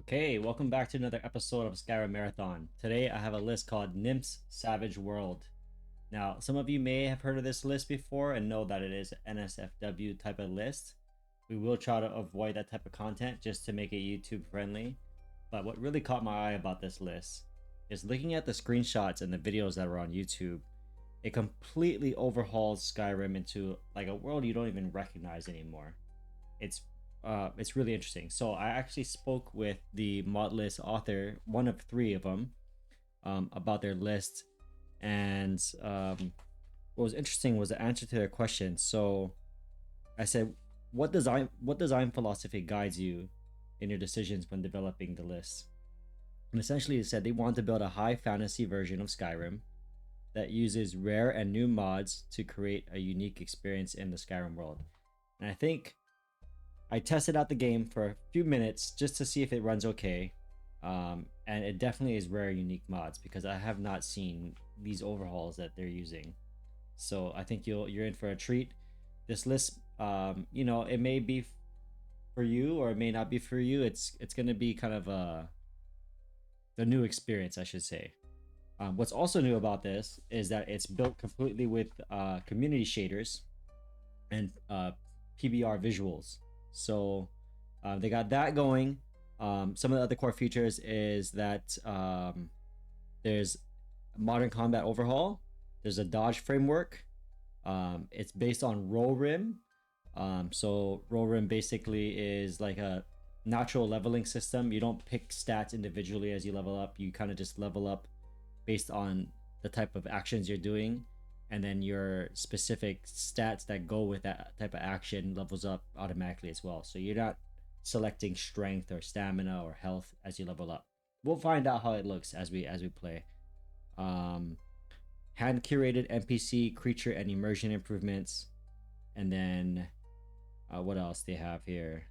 Okay, welcome back to another episode of Skyrim Marathon. Today I have a list called Nymphs Savage World. Now, some of you may have heard of this list before and know that it is an NSFW type of list. We will try to avoid that type of content just to make it YouTube friendly. But what really caught my eye about this list is looking at the screenshots and the videos that are on YouTube. It completely overhauls Skyrim into like a world you don't even recognize anymore. It's really interesting. So I actually spoke with the modlist author, one of three of them, about their list, and what was interesting was the answer to their question. So I said, what design philosophy guides you in your decisions when developing the list? And essentially, they said they want to build a high fantasy version of Skyrim that uses rare and new mods to create a unique experience in the Skyrim world. And I think I tested out the game for a few minutes just to see if it runs okay. And it definitely is rare unique mods because I have not seen these overhauls that they're using. So I think you're in for a treat. This list, it may be for you or it may not be for you. It's gonna be kind of the new experience, I should say. What's also new about this is that it's built completely with community shaders and PBR visuals. So they got that going. Some of the other core features is that there's modern combat overhaul. There's a dodge framework. It's based on RoleRim. So RoleRim basically is like a natural leveling system. You don't pick stats individually as you level up. You kind of just level up based on the type of actions you're doing, and then your specific stats that go with that type of action levels up automatically as well. So you're not selecting strength or stamina or health as you level up. We'll find out how it looks as we play. Hand curated NPC, creature, and immersion improvements, and then what else they have here?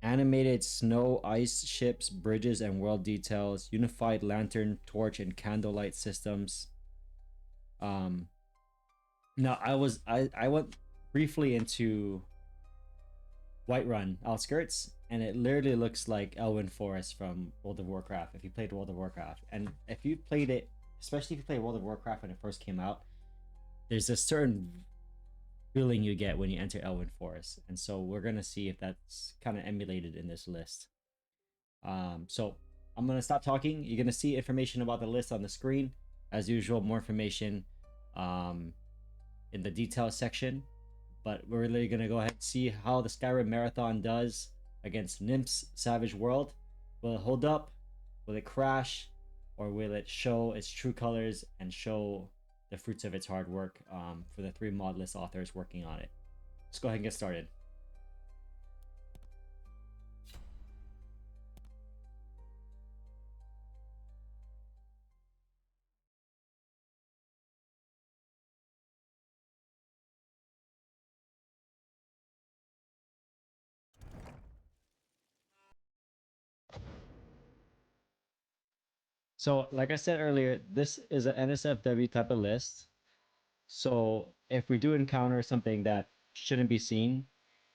Animated snow, ice, ships, bridges, and world details. Unified lantern, torch, and candlelight systems. Now I went briefly into Whiterun Outskirts, and it literally looks like Elwyn Forest from World of Warcraft. If you played World of Warcraft, and if you played it, especially if you played World of Warcraft when it first came out, there's a certain feeling you get when you enter Elwyn Forest, and so we're gonna see if that's kind of emulated in this list. So I'm gonna stop talking. You're gonna see information about the list on the screen as usual. More information in the details section, but we're really gonna go ahead and see how the Skyrim Marathon does against Nymphs Savage World. Will it hold up? Will it crash? Or will it show its true colors and show the fruits of its hard work for the three modlist authors working on it? Let's go ahead and get started. So, like I said earlier, this is an NSFW type of list. So, if we do encounter something that shouldn't be seen,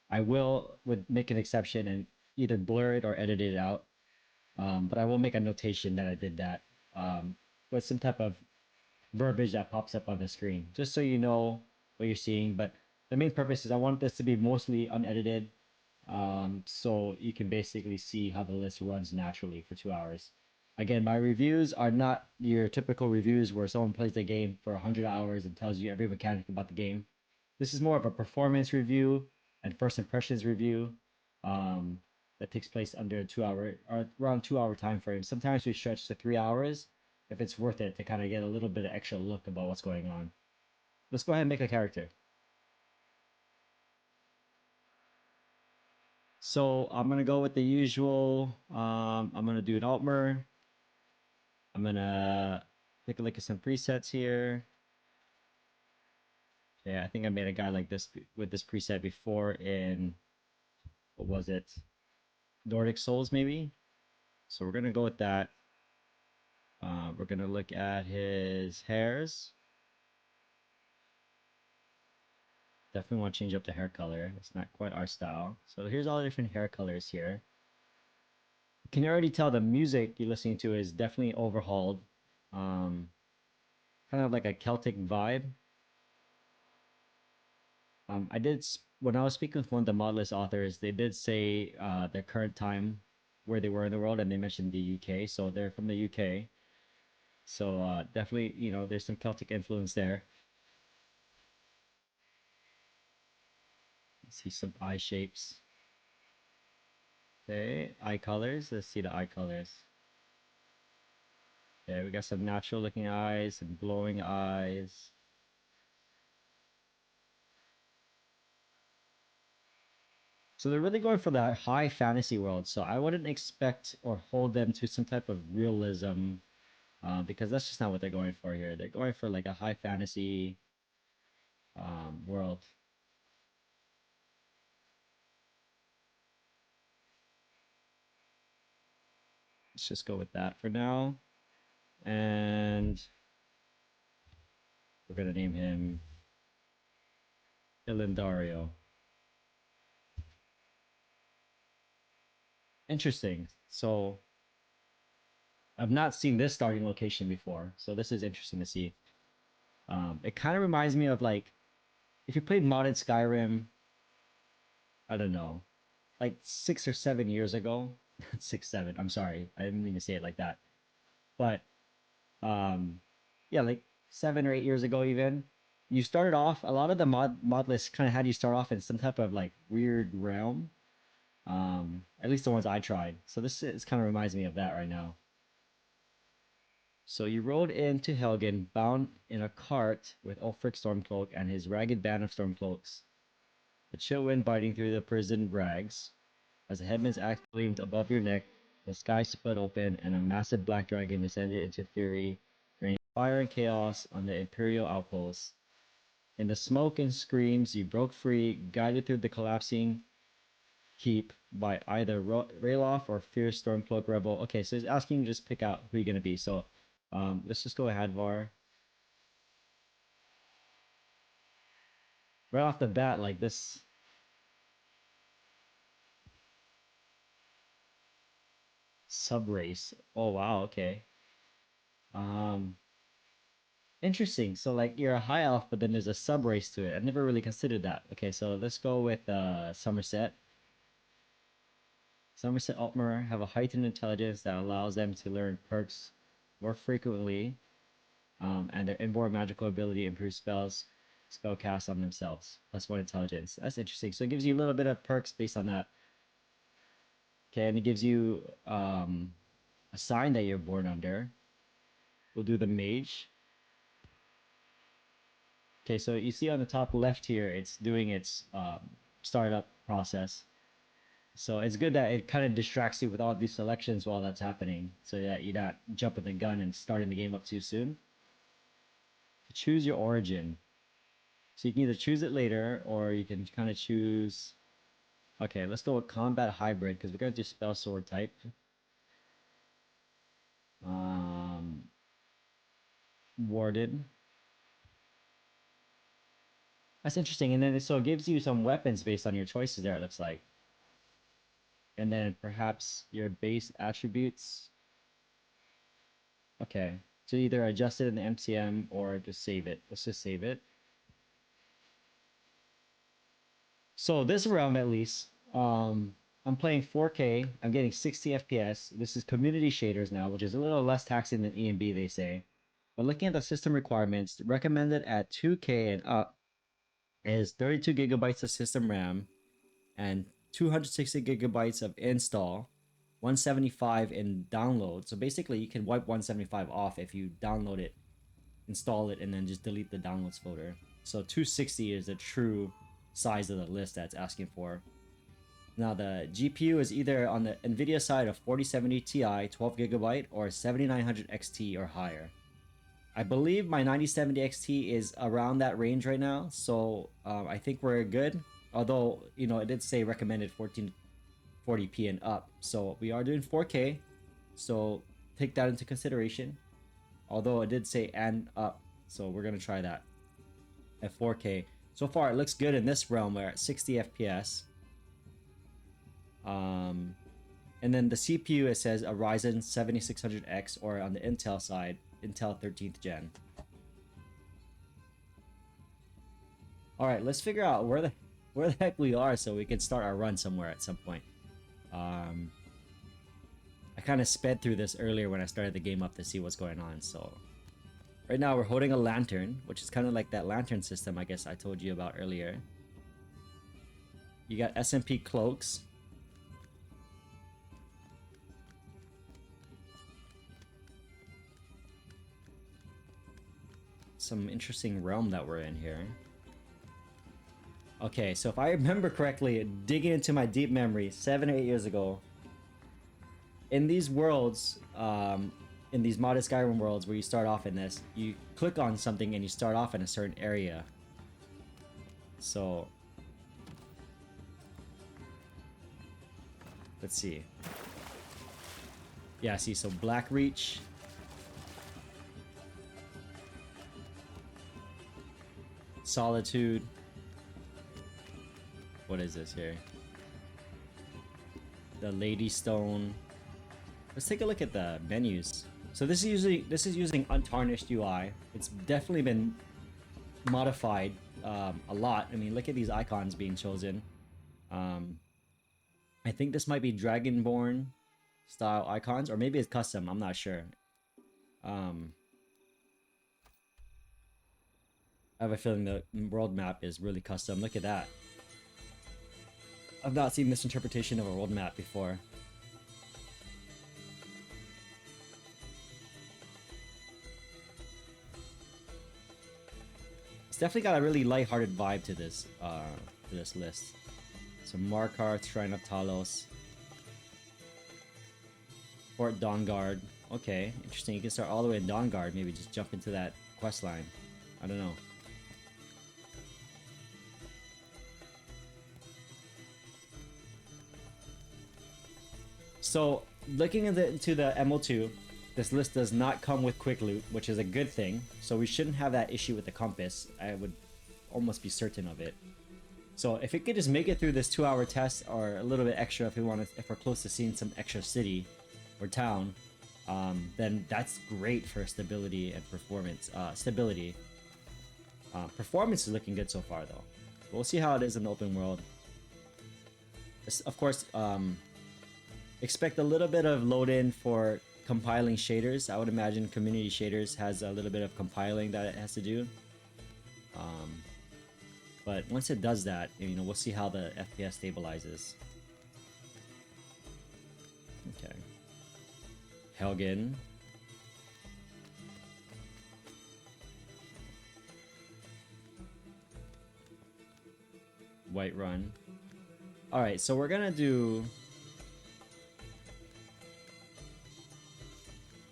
I would make an exception and either blur it or edit it out. But I will make a notation that I did that with some type of verbiage that pops up on the screen, just so you know what you're seeing. But the main purpose is I want this to be mostly unedited, so you can basically see how the list runs naturally for 2 hours. Again, my reviews are not your typical reviews where someone plays the game for 100 hours and tells you every mechanic about the game. This is more of a performance review and first impressions review that takes place under a 2 hour or around 2 hour time frame. Sometimes we stretch to 3 hours if it's worth it to kind of get a little bit of extra look about what's going on. Let's go ahead and make a character. So I'm gonna go with the usual. I'm gonna do an Altmer. I'm gonna take a look at some presets here. Yeah, I think I made a guy like this with this preset before in, what was it? Nordic Souls maybe? So we're gonna go with that. We're gonna look at his hairs. Definitely want to change up the hair color. It's not quite our style. So here's all the different hair colors here. Can you already tell the music you're listening to is definitely overhauled? Um, Kind of like a Celtic vibe. When I was speaking with one of the modlist authors, they did say their current time where they were in the world, and they mentioned the UK, so they're from the UK. So definitely, there's some Celtic influence there. See some eye shapes. Okay, eye colors. Let's see the eye colors. Yeah, we got some natural looking eyes and glowing eyes. So they're really going for that high fantasy world. So I wouldn't expect or hold them to some type of realism, because that's just not what they're going for here. They're going for like a high fantasy world. Let's just go with that for now. And we're gonna name him Ilindario. Interesting. So I've not seen this starting location before, so this is interesting to see. It kind of reminds me of like if you played modded Skyrim, I don't know, like 6 or 7 years ago. 6, 7. I'm sorry, I didn't mean to say it like that. But yeah, like 7 or 8 years ago, even you started off. A lot of the mod lists kind of had you start off in some type of like weird realm. At least the ones I tried. So this is kind of reminds me of that right now. So you rode into Helgen, bound in a cart with Ulfric Stormcloak and his ragged band of Stormcloaks. The chill wind biting through the prison rags. As the headman's axe gleamed above your neck, the sky split open and a massive black dragon descended into fury, raining fire and chaos on the Imperial outposts. In the smoke and screams, you broke free, guided through the collapsing keep by either Ralof or fierce Stormcloak rebel. Okay, so it's asking you to just pick out who you're gonna be. So, let's just go ahead, Var. Right off the bat, like this sub race. Oh wow, okay. Um, Interesting. So like you're a high elf, but then there's a sub race to it. I never really considered that. Okay, so let's go with Somerset. Somerset Altmer have a heightened intelligence that allows them to learn perks more frequently, and their inborn magical ability improves spell cast on themselves. +1 intelligence. That's interesting. So it gives you a little bit of perks based on that. Okay, and it gives you a sign that you're born under. We'll do the mage. Okay, so you see on the top left here, it's doing its startup process. So it's good that it kind of distracts you with all these selections while that's happening, so that you're not jumping the gun and starting the game up too soon. Choose your origin. So you can either choose it later, or you can kind of choose. Okay, let's go with combat hybrid because we're going to do spell sword type. Um, Warden. That's interesting, and then it gives you some weapons based on your choices there. It looks like, and then perhaps your base attributes. Okay, so either adjust it in the MCM or just save it. Let's just save it. So this realm at least, I'm playing 4K. I'm getting 60 FPS. This is community shaders now, which is a little less taxing than ENB, they say. But looking at the system requirements, recommended at 2K and up is 32 gigabytes of system RAM and 260 gigabytes of install, 175 in download. So basically, you can wipe 175 off if you download it, install it, and then just delete the downloads folder. So 260 is the true size of the list that's asking for. Now the GPU is either on the Nvidia side of 4070 Ti 12 gigabyte or 7900 XT or higher. I believe my 9070 XT is around that range right now, so I think we're good. Although it did say recommended 1440p and up, so we are doing 4K, so take that into consideration. Although it did say and up, so we're gonna try that at 4K. So far, it looks good in this realm. We're at 60 FPS. And then the CPU, it says a Ryzen 7600X, or on the Intel side, Intel 13th gen. All right, let's figure out where the heck we are so we can start our run somewhere at some point. I kind of sped through this earlier when I started the game up to see what's going on. So right now we're holding a lantern, which is kind of like that lantern system I guess I told you about earlier. You got SMP cloaks. Some interesting realm that we're in here. Okay, so if I remember correctly, digging into my deep memory 7 or 8 years ago, in these worlds, in these modded Skyrim worlds where you start off in this, you click on something and you start off in a certain area. So let's see. Yeah, see, so Blackreach. Solitude. What is this here? The Lady Stone. Let's take a look at the menus. So this is using untarnished UI. It's definitely been modified a lot. I mean, look at these icons being chosen. I think this might be Dragonborn style icons, or maybe it's custom. I'm not sure. I have a feeling the world map is really custom. Look at that. I've not seen this interpretation of a world map before. It's definitely got a really light-hearted vibe to this list. So Markarth, Shrine of Talos, Fort Dawnguard. Okay, interesting. You can start all the way in Dawnguard. Maybe just jump into that quest line. I don't know. So looking into the MO2, this list does not come with quick loot, which is a good thing. So we shouldn't have that issue with the compass. I would almost be certain of it. So if it could just make it through this 2-hour test, or a little bit extra if we're close to seeing some extra city or town, then that's great for stability and performance. Performance is looking good so far though. We'll see how it is in the open world. Of course, expect a little bit of load in for compiling shaders. I would imagine community shaders has a little bit of compiling that it has to do. But once it does that, you know, we'll see how the FPS stabilizes. Okay. Helgen. Whiterun. Alright, so we're gonna do...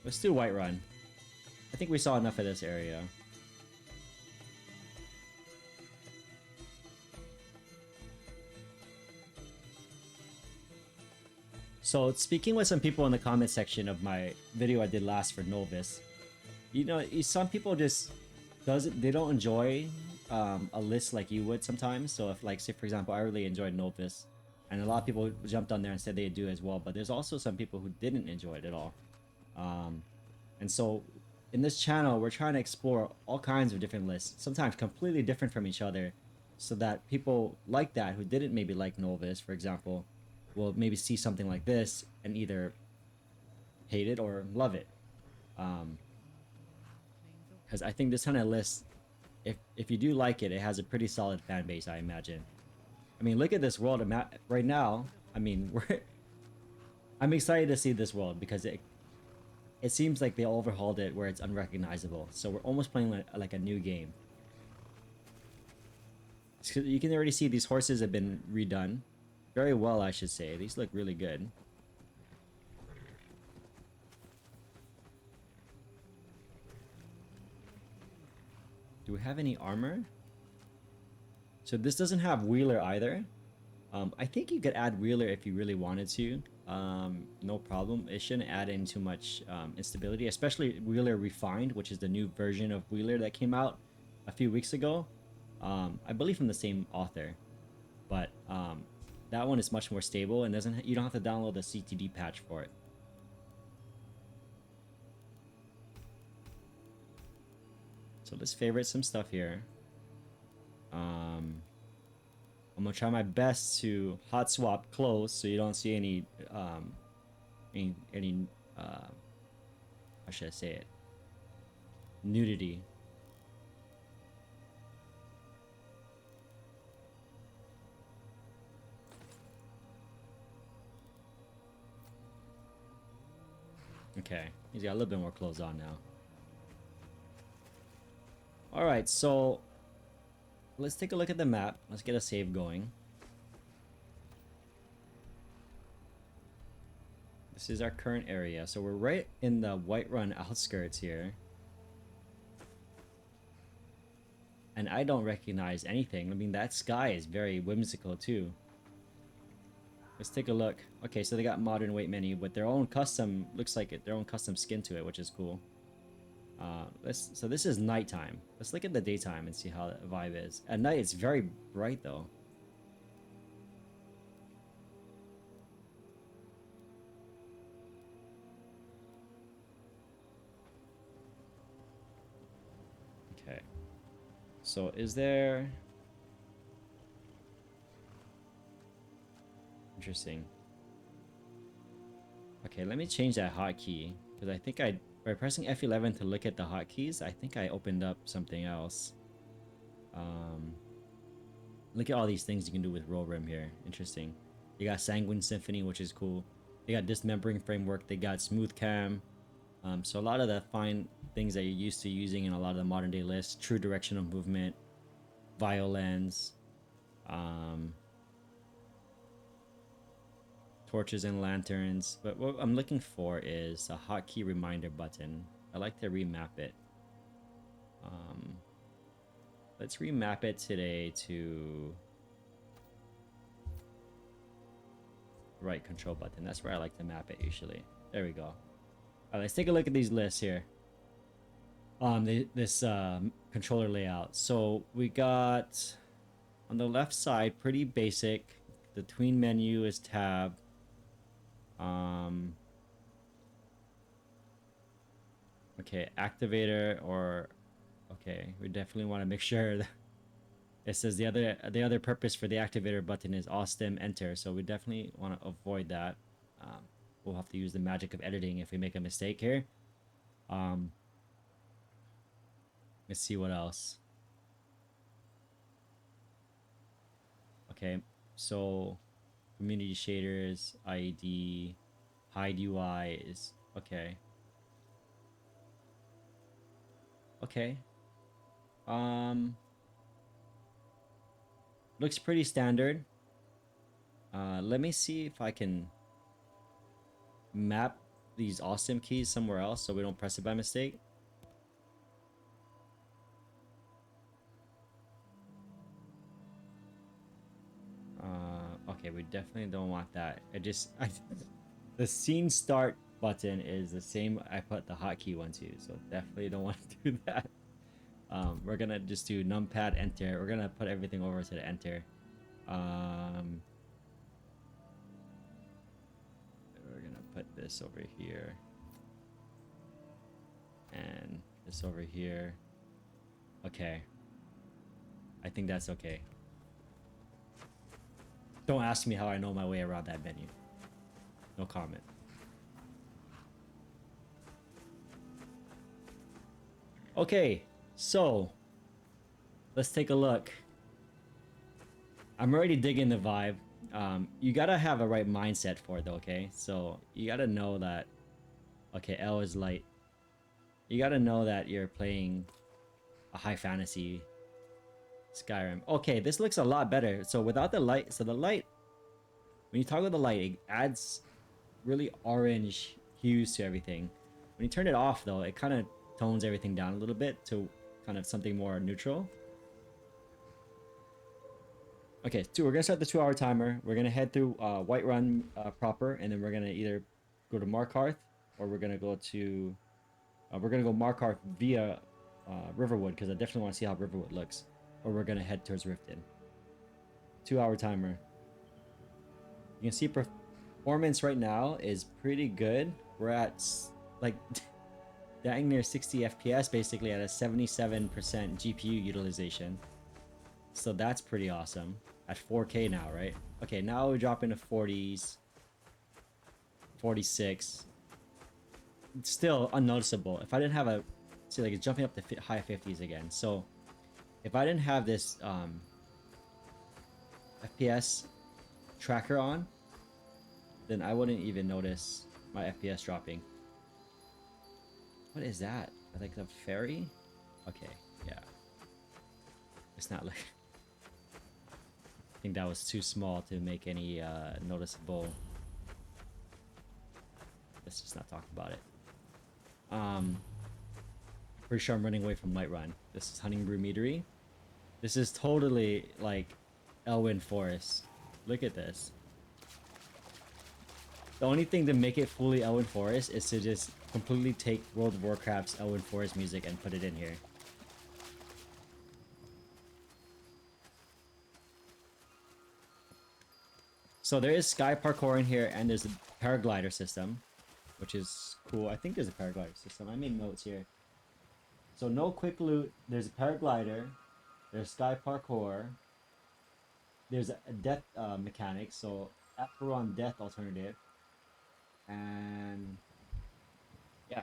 Let's do Whiterun. I think we saw enough of this area. So speaking with some people in the comment section of my video I did last for Novice, you know, some people just they don't enjoy a list like you would sometimes. So if, like, say for example, I really enjoyed Novice, and a lot of people jumped on there and said they do as well, but there's also some people who didn't enjoy it at all. And so in this channel, we're trying to explore all kinds of different lists, sometimes completely different from each other, so that people like that who didn't maybe like Novice, for example, will maybe see something like this and either hate it or love it. Because I think this kind of list, if you do like it, it has a pretty solid fan base, I imagine. I mean, look at this world right now. I mean, I'm excited to see this world because it seems like they overhauled it where it's unrecognizable. So we're almost playing like a new game. You can already see these horses have been redone. Very well, I should say. These look really good. Do we have any armor? So this doesn't have Wheeler either. I think you could add Wheeler if you really wanted to. No problem. It shouldn't add in too much instability, especially Wheeler Refined, which is the new version of Wheeler that came out a few weeks ago. I believe from the same author. But that one is much more stable and doesn't, you don't have to download the CTD patch for it. So let's favorite some stuff here. I'm gonna try my best to hot swap clothes so you don't see any how should I say it? Nudity. Okay, he's got a little bit more clothes on now. Alright, so let's take a look at the map. Let's get a save going. This is our current area. So we're right in the Whiterun Outskirts here. And I don't recognize anything. I mean, that sky is very whimsical too. Let's take a look. Okay, so they got modern weight menu with their own custom, looks like it, their own custom skin to it, which is cool. So this is nighttime. Let's look at the daytime and see how the vibe is. At night, it's very bright though. Okay. So is there... Interesting. Okay, let me change that hotkey because I think by pressing F11 to look at the hotkeys, I think I opened up something else. Look at all these things you can do with RoleRim here. Interesting. You got Sanguine Symphony, which is cool. They got Dismembering Framework. They got Smooth Cam. So a lot of the fine things that you're used to using in a lot of the modern day lists. True Direction of Movement. Violence. Torches and lanterns, but what I'm looking for is a hotkey reminder button. I like to remap it. Let's remap it today to right control button. That's where I like to map it usually. There we go. All right, let's take a look at these lists here. This controller layout. So we got on the left side, pretty basic. The tween menu is tab. Okay, activator or okay, we definitely want to make sure that it says the other purpose for the activator button is Austin enter, so we definitely want to avoid that. We'll have to use the magic of editing if we make a mistake here. Let's see what else. Okay, so community shaders, IED, hide UI is okay. Okay. Looks pretty standard. Let me see if I can map these awesome keys somewhere else so we don't press it by mistake. Okay, we definitely don't want that. The scene start button is the same I put the hotkey one to, so definitely don't want to do that. We're gonna just do numpad enter. We're gonna put everything over to the enter. We're gonna put this over here and this over here. Okay, I think that's okay. Don't ask me how I know my way around that menu. No comment. Okay, so let's take a look. I'm already digging the vibe. You gotta have a right mindset for it though, okay? So you gotta know that, okay, L is light. You gotta know that you're playing a high fantasy Skyrim. Okay, this looks a lot better. So without the light, so the light, when you toggle the light, it adds really orange hues to everything. When you turn it off though, it kind of tones everything down a little bit to kind of something more neutral. Okay, so we're gonna start the 2-hour timer. We're gonna head through Whiterun proper, and then we're gonna either go to Markarth or we're gonna go to Markarth via Riverwood, because I definitely want to see how Riverwood looks. Or we're gonna head towards Riften. 2-hour timer. You can see performance right now is pretty good. We're at like dang near 60 FPS basically at a 77% GPU utilization. So that's pretty awesome. At 4K now, right? Okay, now we drop into 40s, 46. It's still unnoticeable. If I didn't have a, see, like it's jumping up to high 50s again. So if I didn't have this FPS tracker on, then I wouldn't even notice my FPS dropping. What is that? Like a fairy? Okay, yeah. It's not like... I think that was too small to make any noticeable... Let's just not talk about it. Pretty sure I'm running away from Whiterun. This is Hunting Brew Meadery. This is totally like Elwyn Forest. Look at this. The only thing to make it fully Elwyn Forest is to just completely take World of Warcraft's Elwyn Forest music and put it in here. So there is sky parkour in here, and there's a paraglider system, which is cool. I think there's a paraglider system. I made notes here. So no quick loot. There's a paraglider. There's sky parkour. There's a death mechanic. So Aperon death alternative. And yeah.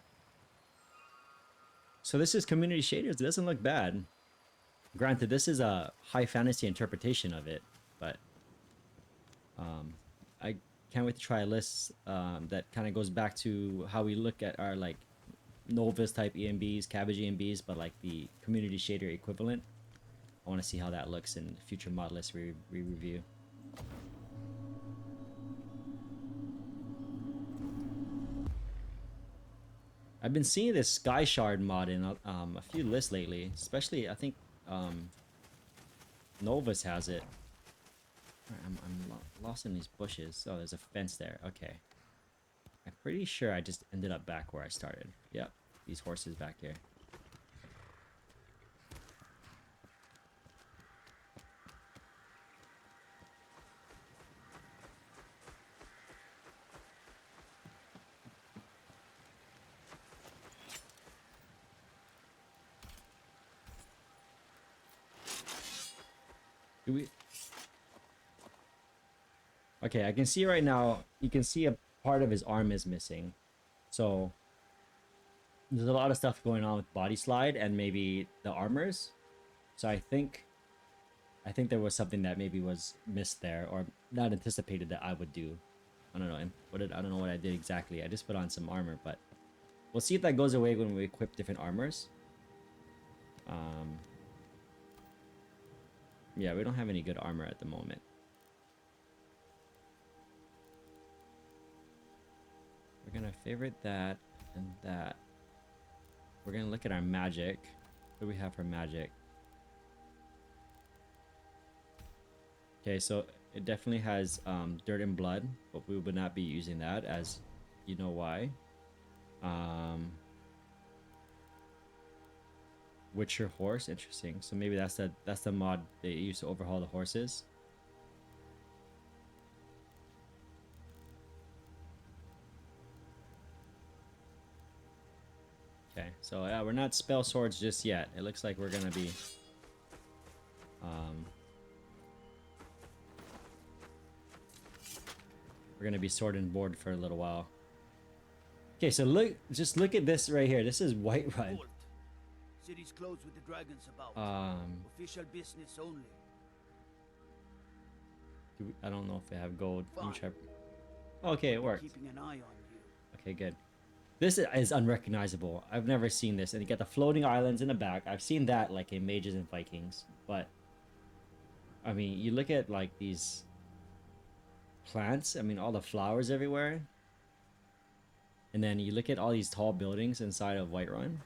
So this is community shaders. It doesn't look bad. Granted, this is a high fantasy interpretation of it, but I can't wait to try a list that kind of goes back to how we look at our like novice type EMBs, cabbage EMBs, but like the community shader equivalent. I want to see how that looks in future mod list review. I've been seeing this Sky Shard mod in a few lists lately, especially I think Novus has it. I'm lost in these bushes. Oh, there's a fence there. Okay. I'm pretty sure I just ended up back where I started. Yep, these horses back here. Do we... Okay, I can see right now, you can see a part of his arm is missing. So there's a lot of stuff going on with body slide and maybe the armors. So I think there was something that maybe was missed there or not anticipated that I would do. I don't know. I don't know what I did exactly. I just put on some armor, but we'll see if that goes away when we equip different armors. Yeah, we don't have any good armor at the moment. We're gonna favorite that and that. We're gonna look at our magic. What do we have for magic? Okay, so it definitely has dirt and blood, but we would not be using that, as you know why. Witcher horse, interesting. So maybe that's the mod they use to overhaul the horses. Okay, so yeah, we're not spell swords just yet. It looks like we're gonna be sword and board for a little while. Okay, so just look at this right here. This is Whiterun. City's closed with the dragons about. Official business only. I don't know if they have gold. Let me try. Okay, it worked. Keeping an eye on you. Okay, good. This is unrecognizable. I've never seen this. And you get the floating islands in the back. I've seen that like in Mages and Vikings, but I mean, you look at like these plants. I mean, all the flowers everywhere. And then you look at all these tall buildings inside of Whiterun.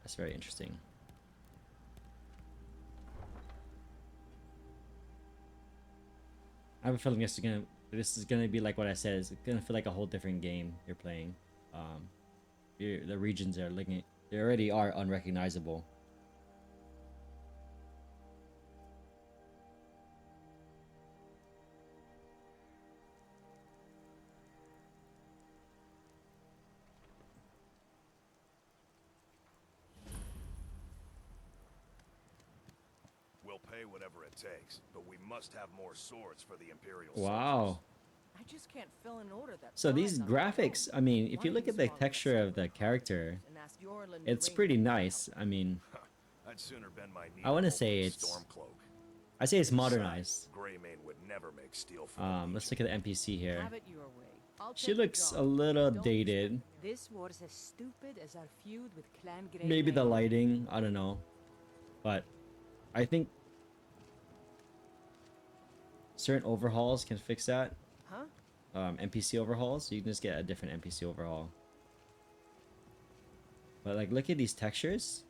That's very interesting. I have a feeling this is gonna be like what I said. It's gonna feel like a whole different game you're playing. The regions are looking. They already are unrecognizable. We'll pay whatever it takes, but we must have more swords for the Imperial Wow. I just can't fill an order that So these size on my graphics, own. I mean, if One you of look you at the swallow that texture of the stupid character, and ask Yorlin it's Rain pretty to nice. help. I mean, I'd sooner bend my knee I want to to say Vulcan's it's, Stormcloak. I say it's Besides, modernized. Greymane would never make steel for the Let's Legion. look at the NPC here. Have it your way. I'll She take the looks job. a little Don't dated. This war's as stupid as our feud with Clan Grey. Maybe the lighting, I don't know. But I think certain overhauls can fix that. Huh? NPC overhauls, you can just get a different NPC overhaul. But like, look at these textures.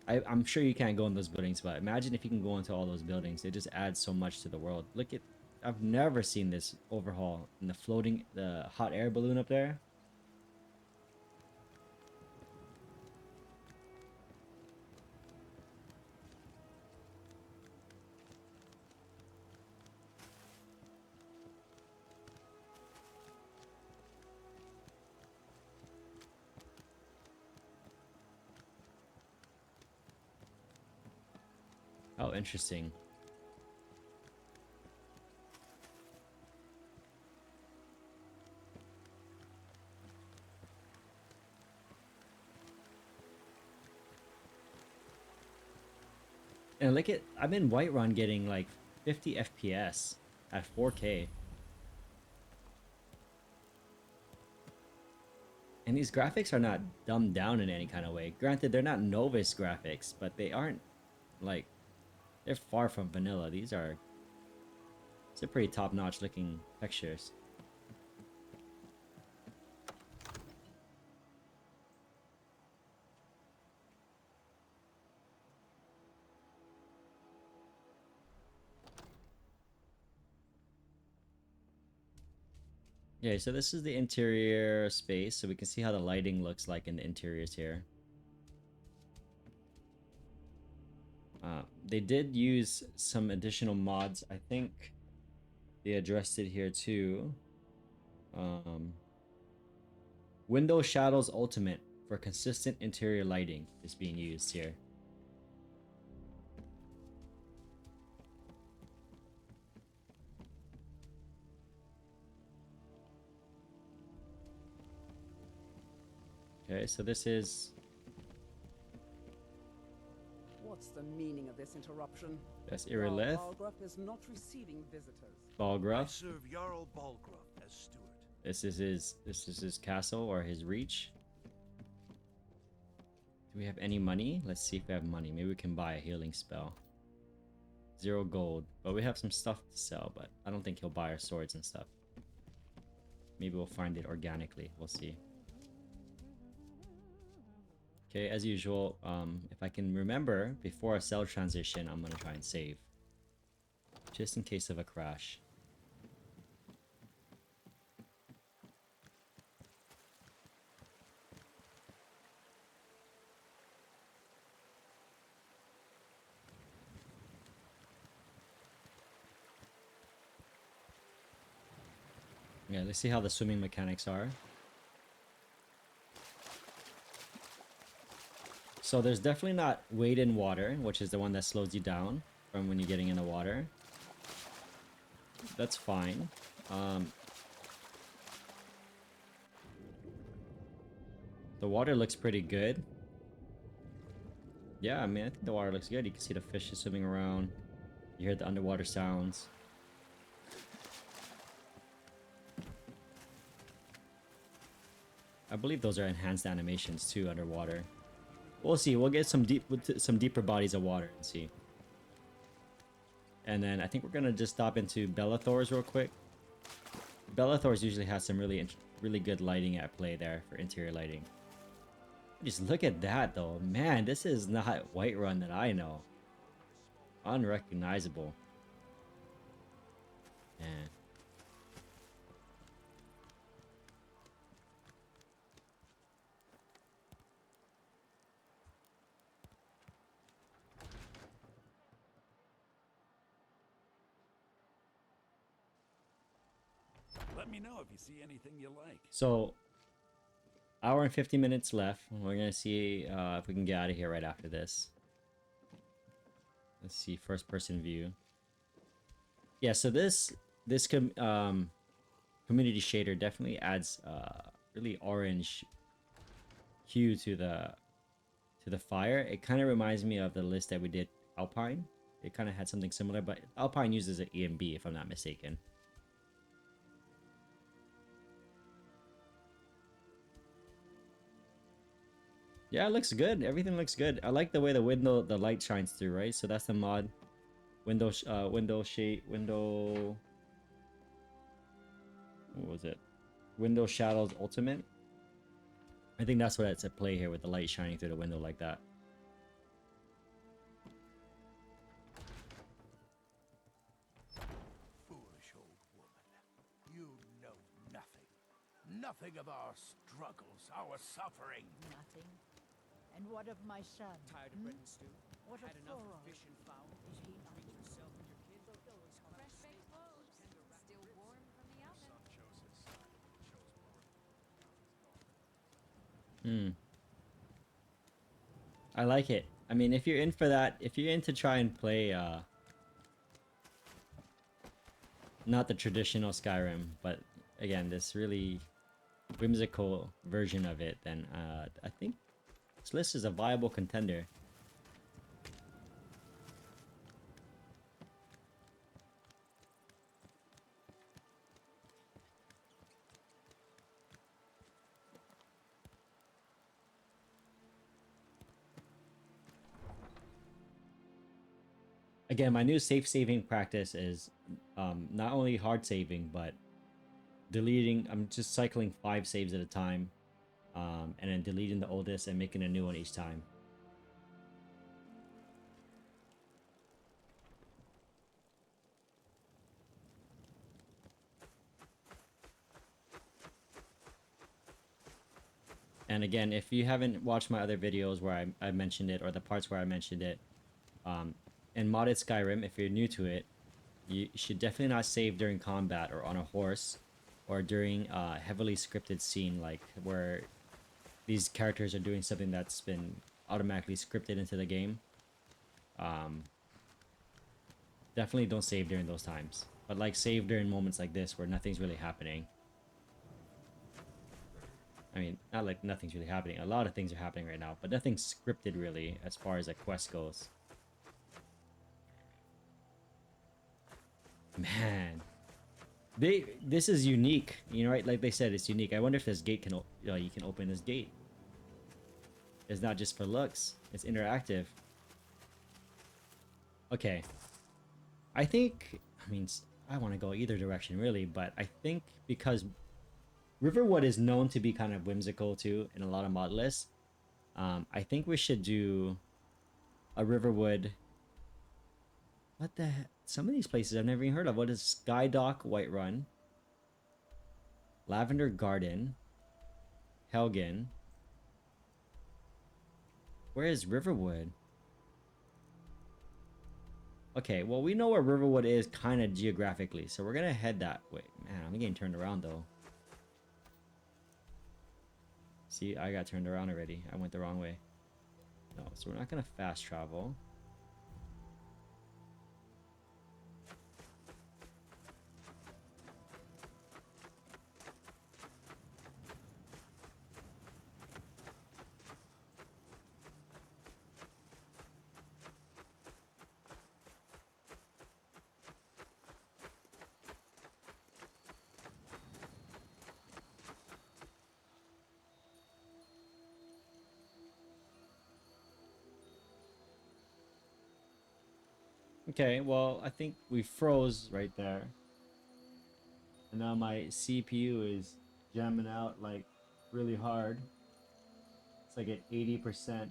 I'm sure you can't go in those buildings, but imagine if you can go into all those buildings. It just adds so much to the world. Look at, I've never seen this overhaul in the hot air balloon up there. Oh, interesting. And look at, I'm in Whiterun getting like 50 FPS at 4K. And these graphics are not dumbed down in any kind of way. Granted, they're not novice graphics, but they aren't like, they're far from vanilla. These are pretty top-notch looking textures. Okay, so this is the interior space, so we can see how the lighting looks like in the interiors here. They did use some additional mods. I think they addressed it here too. Window Shadows Ultimate for consistent interior lighting is being used here. Okay, so this is... What's the meaning of this interruption? That's Irilith. Balgruff is not receiving visitors. I Balgruff. serve Jarl Balgruff as steward. This is his castle or his reach. Do we have any money? Let's see if we have money. Maybe we can buy a healing spell. 0 gold. But we have some stuff to sell, but I don't think he'll buy our swords and stuff. Maybe we'll find it organically. We'll see. Okay, as usual, if I can remember, before a cell transition, I'm going to try and save. Just in case of a crash. Yeah, let's see how the swimming mechanics are. So there's definitely not weight in water, which is the one that slows you down from when you're getting in the water. That's fine. The water looks pretty good. Yeah, I mean, I think the water looks good. You can see the fish is swimming around. You hear the underwater sounds. I believe those are enhanced animations too underwater. We'll see. We'll get some deeper bodies of water and see. And then I think we're gonna just stop into Bellathor's real quick. Bellathor's usually has some really good lighting at play there for interior lighting. Just look at that though, man. This is not Whiterun that I know. Unrecognizable. Man. Let me know if you see anything you like. So Hour and 50 minutes left. We're gonna see if we can get out of here right after this. Let's see, first person view. Yeah, so this community shader definitely adds really orange hue to the fire. It kind of reminds me of the list that we did Alpine. It kind of had something similar, but Alpine uses an EMB if I'm not mistaken. Yeah, it looks good. Everything looks good. I like the way the light shines through, right? So that's the mod. Window shade, window. What was it? Window Shadows Ultimate. I think that's what it's at play here with the light shining through the window like that. Foolish old woman. You know nothing. Nothing of our struggles, our suffering. Nothing. And what of my son? Tired of bread and stew? What Had of enough Thorold? of fish and fowl? Did you treat yourself and your kids? Fresh baked clothes. Still warm from the oven. I like it. I mean, if you're in for that, if you're in to try and play not the traditional Skyrim, but again, this really whimsical version of it, then I think this list is a viable contender. Again, my new safe saving practice is not only hard saving, but deleting. I'm just cycling 5 saves at a time, and then deleting the oldest and making a new one each time. And again, if you haven't watched my other videos where I mentioned it, or the parts where I mentioned it, in modded Skyrim, if you're new to it, you should definitely not save during combat or on a horse, or during a heavily scripted scene, like where these characters are doing something that's been automatically scripted into the game. Definitely don't save during those times. But like save during moments like this where nothing's really happening. I mean, not like nothing's really happening. A lot of things are happening right now, but nothing's scripted really as far as a quest goes. Man, this is unique, you know, right? Like they said, it's unique. I wonder if this gate can, you can open this gate. It's not just for looks. It's interactive. Okay. I think, I mean, I want to go either direction really, but I think because Riverwood is known to be kind of whimsical too in a lot of mod lists, I think we should do a Riverwood. What the heck? Some of these places I've never even heard of. What is Skydock Whiterun? Lavender Garden. Helgen. Where is Riverwood? Okay, well, we know where Riverwood is kind of geographically, so we're gonna head that way. Man, I'm getting turned around though. See, I got turned around already. I went the wrong way. No, so we're not gonna fast travel. Okay, well, I think we froze right there. And now my CPU is jamming out like really hard. It's like at 80%.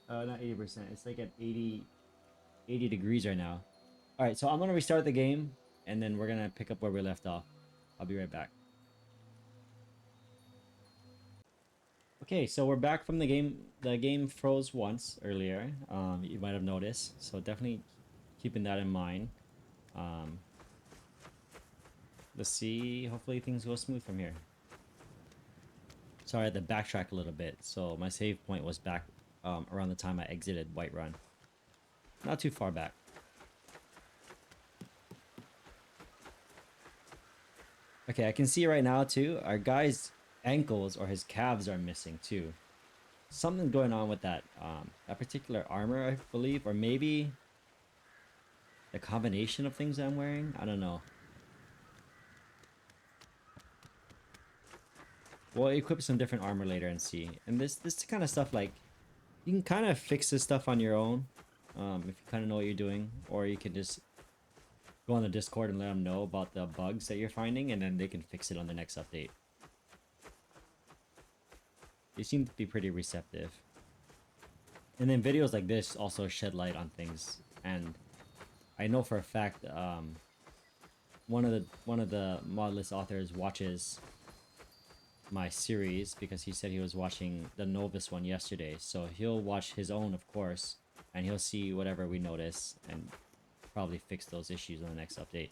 Not 80%. It's like at 80 degrees right now. All right, so I'm going to restart the game and then we're going to pick up where we left off. I'll be right back. Okay, so we're back from the game. The game froze once earlier. You might have noticed. So definitely keeping that in mind. Let's see. Hopefully things go smooth from here. Sorry, I had to backtrack a little bit. So my save point was back around the time I exited Whiterun. Not too far back. Okay, I can see right now too, our guy's ankles or his calves are missing too. Something going on with that that particular armor, I believe, or maybe the combination of things I'm wearing. I don't know. We'll equip some different armor later and see. And this kind of stuff, like, you can kind of fix this stuff on your own, if you kind of know what you're doing, or you can just go on the Discord and let them know about the bugs that you're finding, and then they can fix it on the next update. They seem to be pretty receptive. And then videos like this also shed light on things, and I know for a fact one of the modlist authors watches my series because he said he was watching the Novus one yesterday, so he'll watch his own, of course, and he'll see whatever we notice and probably fix those issues on the next update.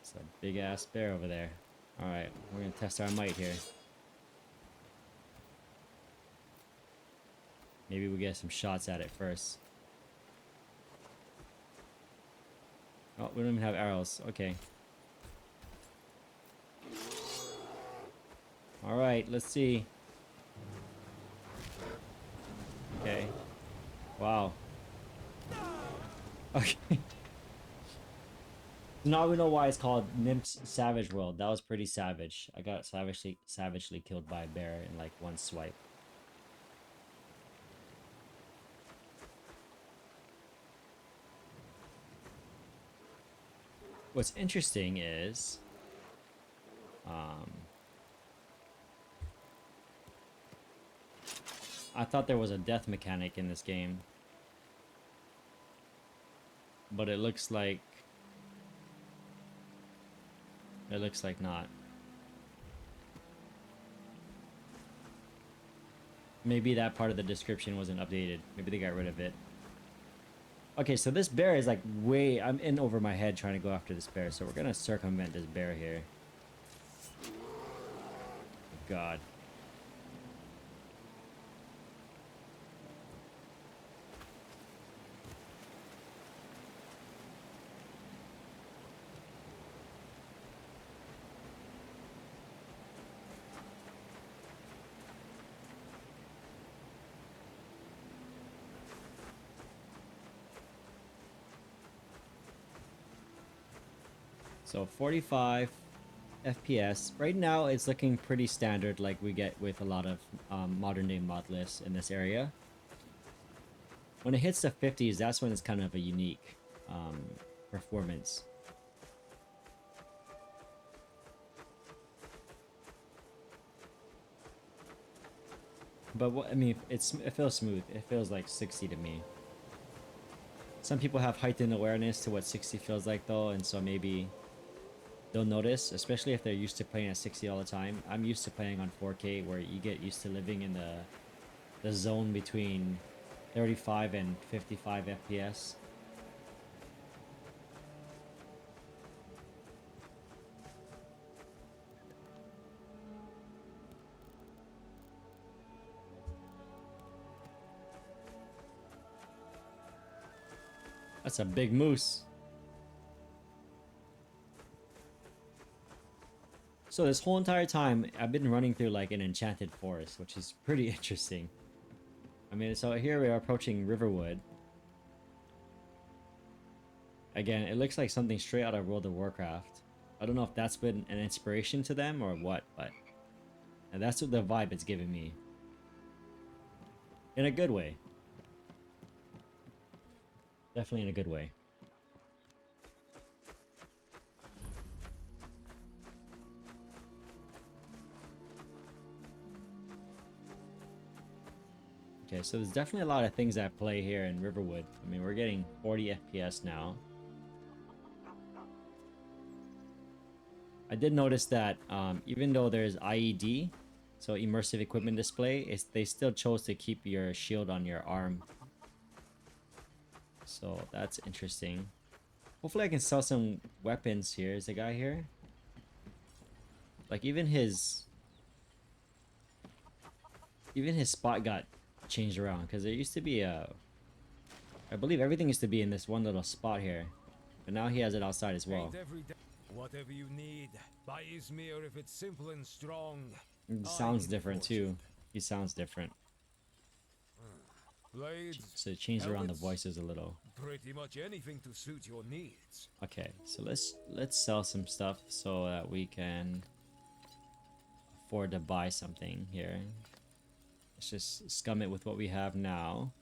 It's a big ass bear over there. Alright, we're gonna test our might here. Maybe we get some shots at it first. Oh, we don't even have arrows. Okay. Alright, let's see. Okay. Wow. Okay. Now we know why it's called Nymphs Savage World. That was pretty savage. I got savagely killed by a bear in like one swipe. What's interesting is I thought there was a death mechanic in this game, but it looks like not. Maybe that part of the description wasn't updated. Maybe they got rid of it. Okay, so this bear is like way... I'm in over my head trying to go after this bear, so we're gonna circumvent this bear here. God. So 45 FPS. Right now it's looking pretty standard like we get with a lot of modern day mod lists in this area. When it hits the 50s, that's when it's kind of a unique performance. But what, I mean, it feels smooth. It feels like 60 to me. Some people have heightened awareness to what 60 feels like though, and so maybe they'll notice, especially if they're used to playing at 60 all the time. I'm used to playing on 4K, where you get used to living in the zone between 35 and 55 FPS. That's a big moose. So this whole entire time, I've been running through like an enchanted forest, which is pretty interesting. I mean, so here we are approaching Riverwood. Again, it looks like something straight out of World of Warcraft. I don't know if that's been an inspiration to them or what, but that's what the vibe it's giving me. In a good way. Definitely in a good way. Okay, so there's definitely a lot of things at play here in Riverwood. I mean, we're getting 40 FPS now. I did notice that even though there's IED, so immersive equipment display, they still chose to keep your shield on your arm. So that's interesting. Hopefully I can sell some weapons here. Is the guy here? Like even his spot got changed around because there used to be a, I believe everything used to be in this one little spot here, but now he has it outside as well. Ain't every day. Whatever you need, buy Izmir if it's simple and strong. It sounds different too. He sounds different. Blades, So it changed around the helmets, voices a little. pretty much anything to suit your needs. Okay, so let's sell some stuff so that we can afford to buy something here. Let's just scum it with what we have now.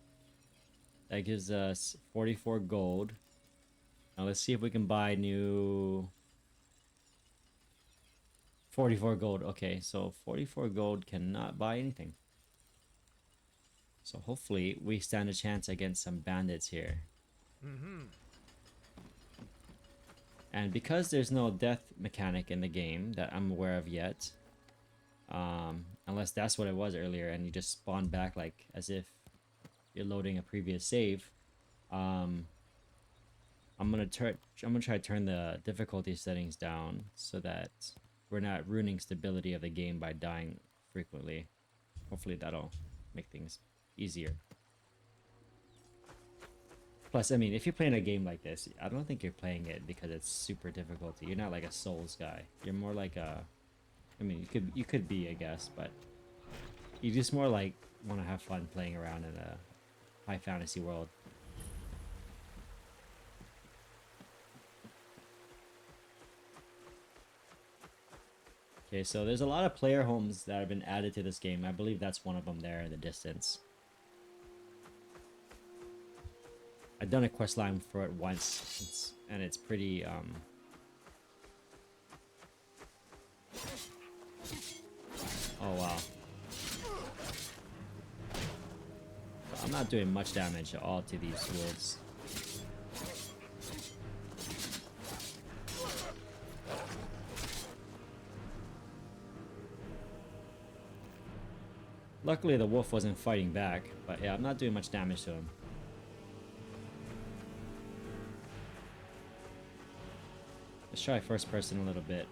That gives us 44 gold. Now let's see if we can buy new 44 gold. Okay, so 44 gold cannot buy anything. So hopefully we stand a chance against some bandits here. And because there's no death mechanic in the game that I'm aware of yet, unless that's what it was earlier and you just spawn back like as if you're loading a previous save, I'm gonna try to turn the difficulty settings down so that we're not ruining stability of the game by dying frequently. Hopefully that'll make things easier. Plus, I mean, if you're playing a game like this, I don't think you're playing it because it's super difficulty. You're not like a Souls guy. You're more like a, I mean, you could be, I guess, but you just more like want to have fun playing around in a high fantasy world. Okay, so there's a lot of player homes that have been added to this game. I believe that's one of them there in the distance. I've done a quest line for it once, and it's pretty, oh wow. I'm not doing much damage at all to these wolves. Luckily the wolf wasn't fighting back, but yeah, I'm not doing much damage to him. Let's try first person a little bit.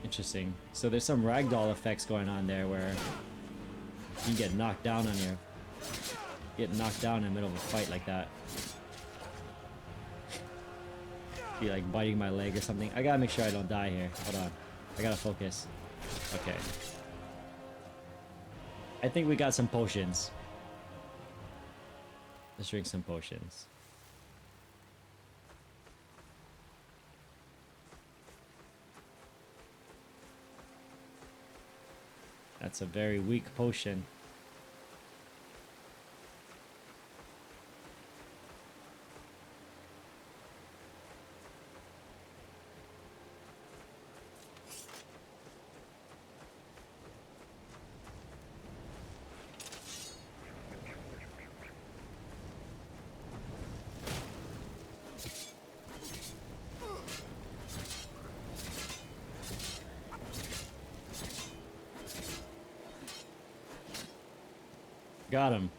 Interesting. So there's some ragdoll effects going on there where you can get knocked down on your... Get knocked down in the middle of a fight like that. Be like biting my leg or something. I gotta make sure I don't die here. Hold on. I gotta focus. Okay. I think we got some potions. Let's drink some potions. That's a very weak potion. Got him.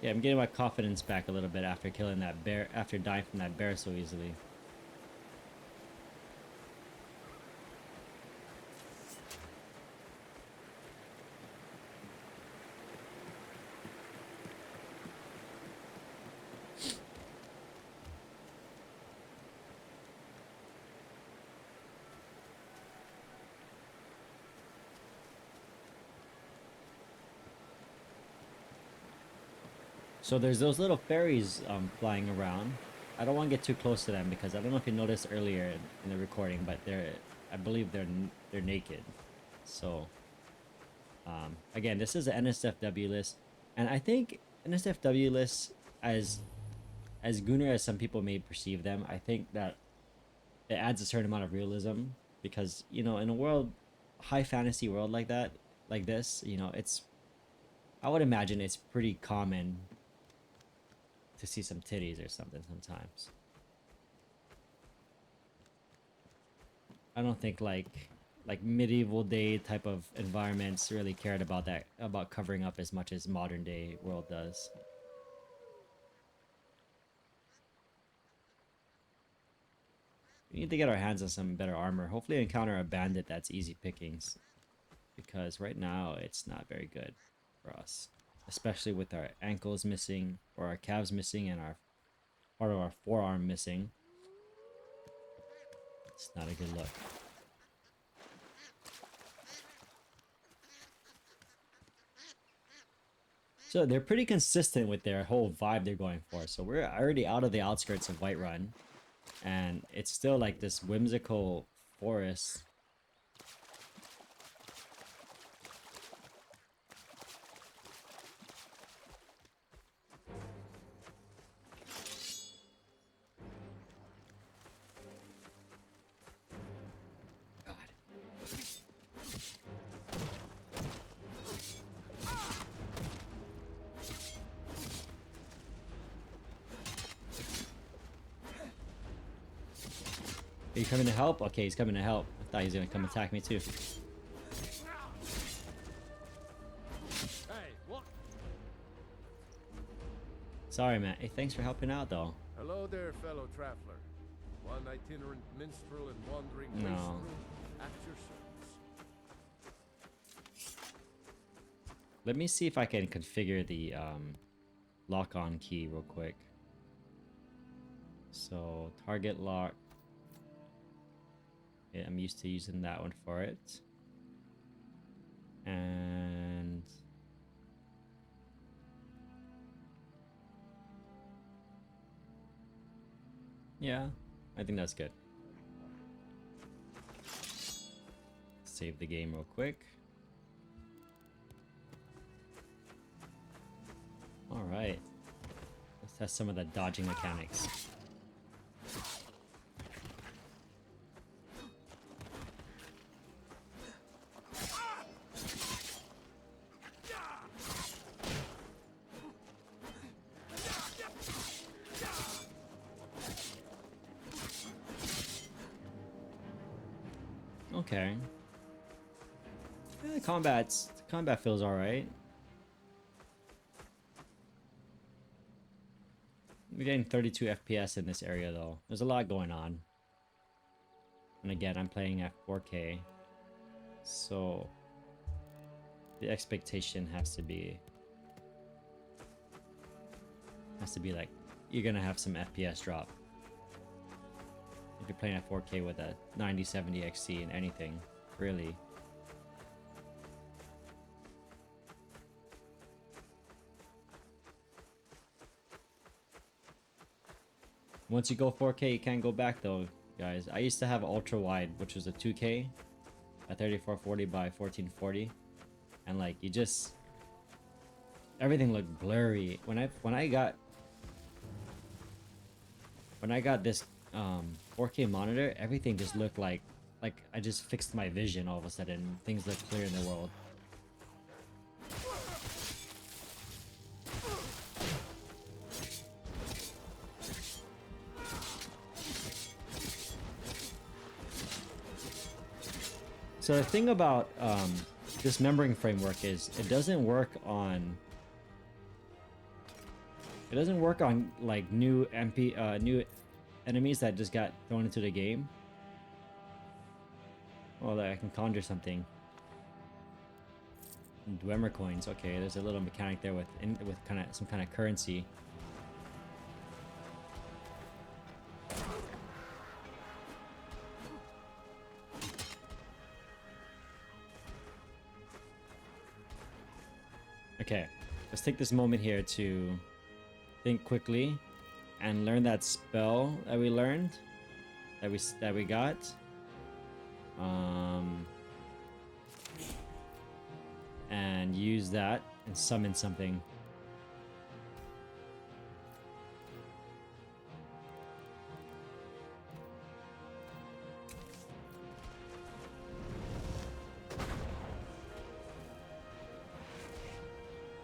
Yeah, I'm getting my confidence back a little bit after killing that bear, after dying from that bear so easily. So there's those little fairies flying around. I don't want to get too close to them because I don't know if you noticed earlier in the recording, but I believe they're naked. So again, this is an NSFW list, and I think NSFW lists, as gooner as some people may perceive them, I think that it adds a certain amount of realism because, you know, in a world, high fantasy world like that, like this, you know, I would imagine it's pretty common to see some titties or something sometimes. I don't think like medieval day type of environments really cared about that, about covering up as much as modern day world does. We need to get our hands on some better armor. Hopefully encounter a bandit that's easy pickings, because right now it's not very good for us, especially with our ankles missing or our calves missing and our part of our forearm missing. It's not a good look. So they're pretty consistent with their whole vibe they're going for. So we're already out of the outskirts of Whiterun, and it's still like this whimsical forest. Are you coming to help? Okay, he's coming to help. I thought he was gonna come attack me too. Hey, what? Sorry, man. Hey, thanks for helping out, though. Hello there, fellow traveler. One itinerant minstrel and wandering No. wastrel at your service. Let me see if I can configure the lock-on key real quick. So, target lock. Yeah, I'm used to using that one for it. And yeah, I think that's good. Save the game real quick. All right, let's test some of the dodging mechanics. Okay. Yeah, combat feels alright. We're getting 32 FPS in this area though. There's a lot going on. And again, I'm playing at 4K. So the expectation has to be like you're gonna have some FPS drop. If you're playing at 4K with a 9070 XT and anything, really. Once you go 4K, you can't go back though, guys. I used to have ultra wide, which was a 2K at 3440 by 1440, and like you just everything looked blurry. When I got this 4K monitor, everything just looked like I just fixed my vision all of a sudden. Things look clear in the world. So the thing about this membering framework is it doesn't work on like new new enemies that just got thrown into the game. Oh, I can conjure something. Dwemer coins. Okay, there's a little mechanic there with some kind of currency. Okay, let's take this moment here to think quickly and learn that spell that we learned, that we got. And use that and summon something.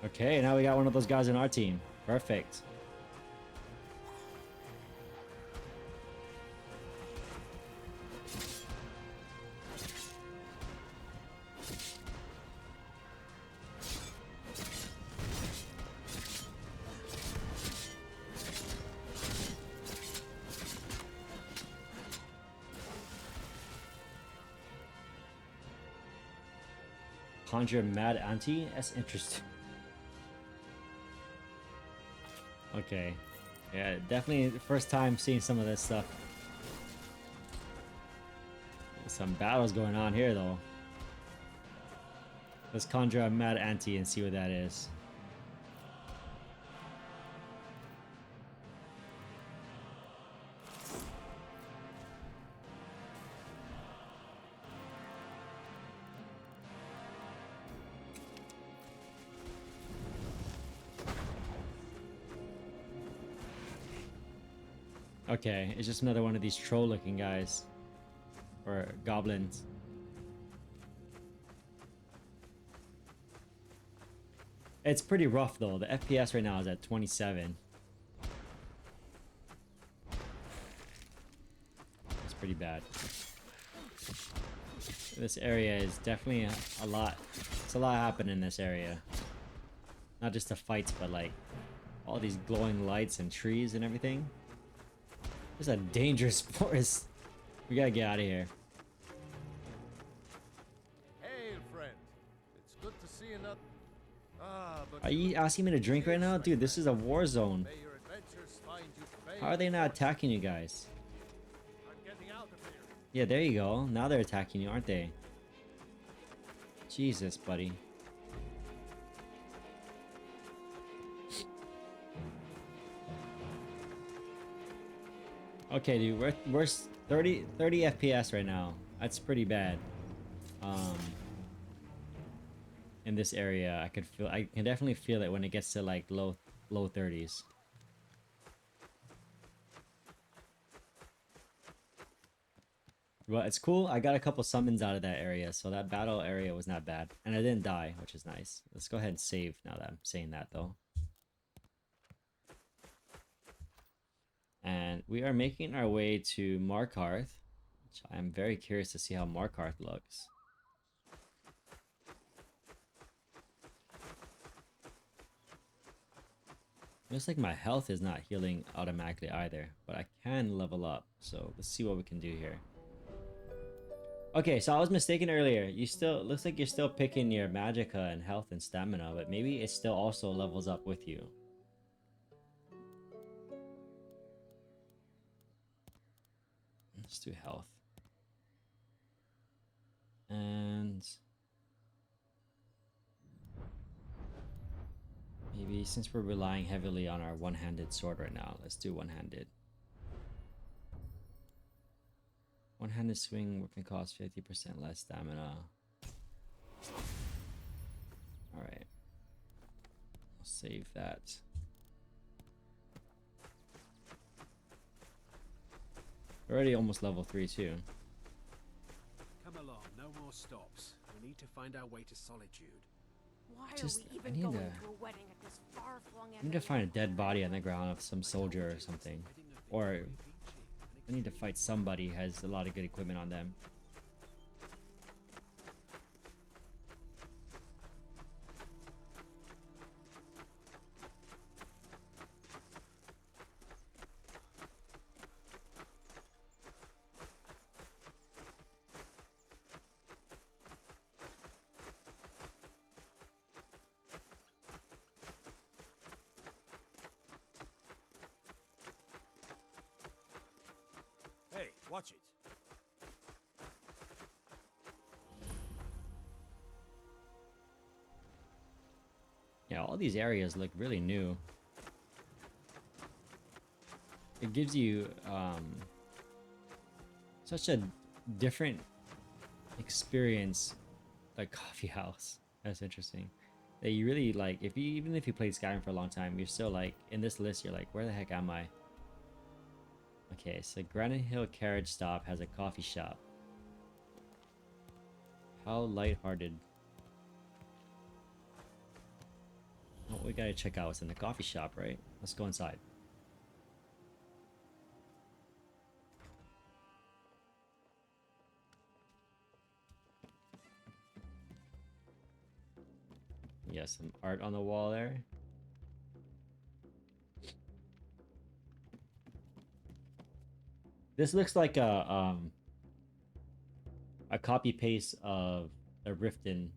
Okay, now we got one of those guys in our team. Perfect. conjure mad auntie? That's interesting. Okay. Yeah, definitely the first time seeing some of this stuff. Some battles going on here though. Let's conjure a mad auntie and see what that is. Okay, it's just another one of these troll looking guys. Or goblins. It's pretty rough though. The FPS right now is at 27. It's pretty bad. This area is definitely a lot. It's a lot happening in this area. Not just the fights, but like all these glowing lights and trees and everything. This is a dangerous forest. We gotta get out of here. Hail, friend. It's good to see another. But Are you asking me to drink right now? Dude, this is a war zone. may your adventures find you famed. How are they not attacking you guys? I'm getting out of here. Yeah, there you go. Now they're attacking you, aren't they? Jesus, buddy. Okay, dude, we're 30 FPS right now. That's pretty bad. In this area, I can definitely feel it when it gets to like low 30s. But it's cool. I got a couple summons out of that area, so that battle area was not bad, and I didn't die, which is nice. Let's go ahead and save now that I'm saying that though. And we are making our way to Markarth, which I'm very curious to see how Markarth looks. Looks like my health is not healing automatically either, but I can level up. So let's see what we can do here. Okay, so I was mistaken earlier. Looks like you're still picking your magicka and health and stamina, but maybe it still also levels up with you. Let's do health. And maybe since we're relying heavily on our one-handed sword right now, let's do one-handed. One-handed swing weapon costs 50% less stamina. Alright. I'll save that. Already almost level 3 too. Come along, no more stops. We need to find our way to Solitude. Why I are we even going to a wedding at this far-flung end? I need to find a dead body on the ground of some soldier or something. Or I need to fight somebody who has a lot of good equipment on them. Hey, watch it. Yeah, all these areas look really new. It gives you such a different experience, like coffee house. That's interesting. That you really like. Even if you played Skyrim for a long time, you're still like in this list. You're like, where the heck am I? Okay, so Granite Hill Carriage Stop has a coffee shop. How lighthearted. Oh, we gotta check out what's in the coffee shop, right? Let's go inside. Yeah, some art on the wall there. This looks like a copy paste of a Riften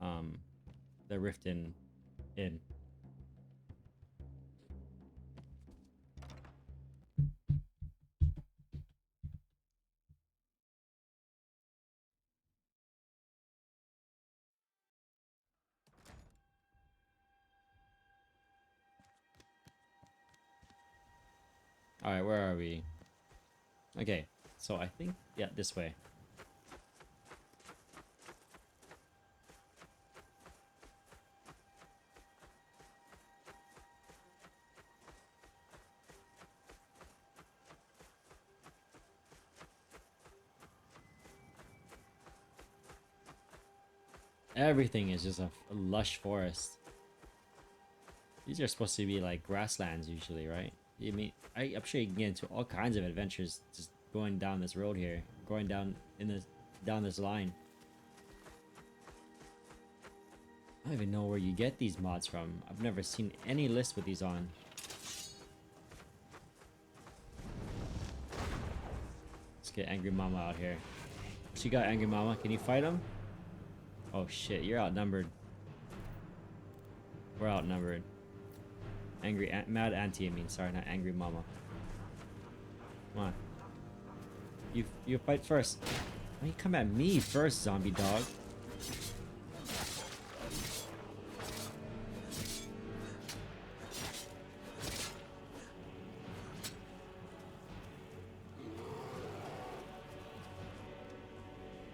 the Riften Inn. All right, where are we? Okay, so I think, yeah, this way. Everything is just a lush forest. These are supposed to be like grasslands usually, right? I mean, I'm sure you can get into all kinds of adventures just going down this road here, going down this line. I don't even know where you get these mods from. I've never seen any list with these on. Let's get Angry Mama out here. What you got, Angry Mama? Can you fight him? Oh shit, you're outnumbered. We're outnumbered. Mad Auntie, I mean, sorry, not Angry Mama. Come on. You fight first. Why you come at me first, zombie dog?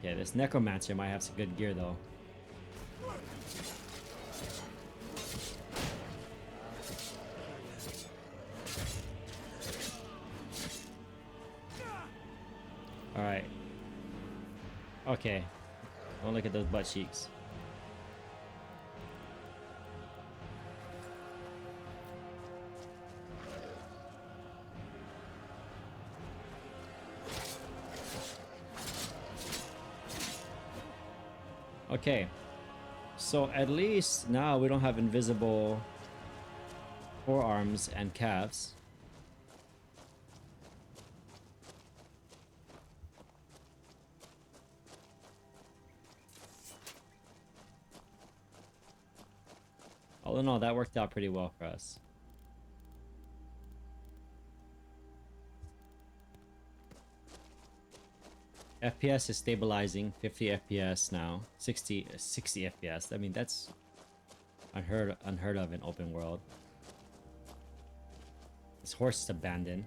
Yeah, this Necromancer might have some good gear though. Alright. Okay. Don't look at those butt cheeks. Okay. So at least now we don't have invisible forearms and calves. All in all, that worked out pretty well for us. FPS is stabilizing, 50 FPS now, 60 FPS. I mean, that's unheard of in open world. This horse is abandoned.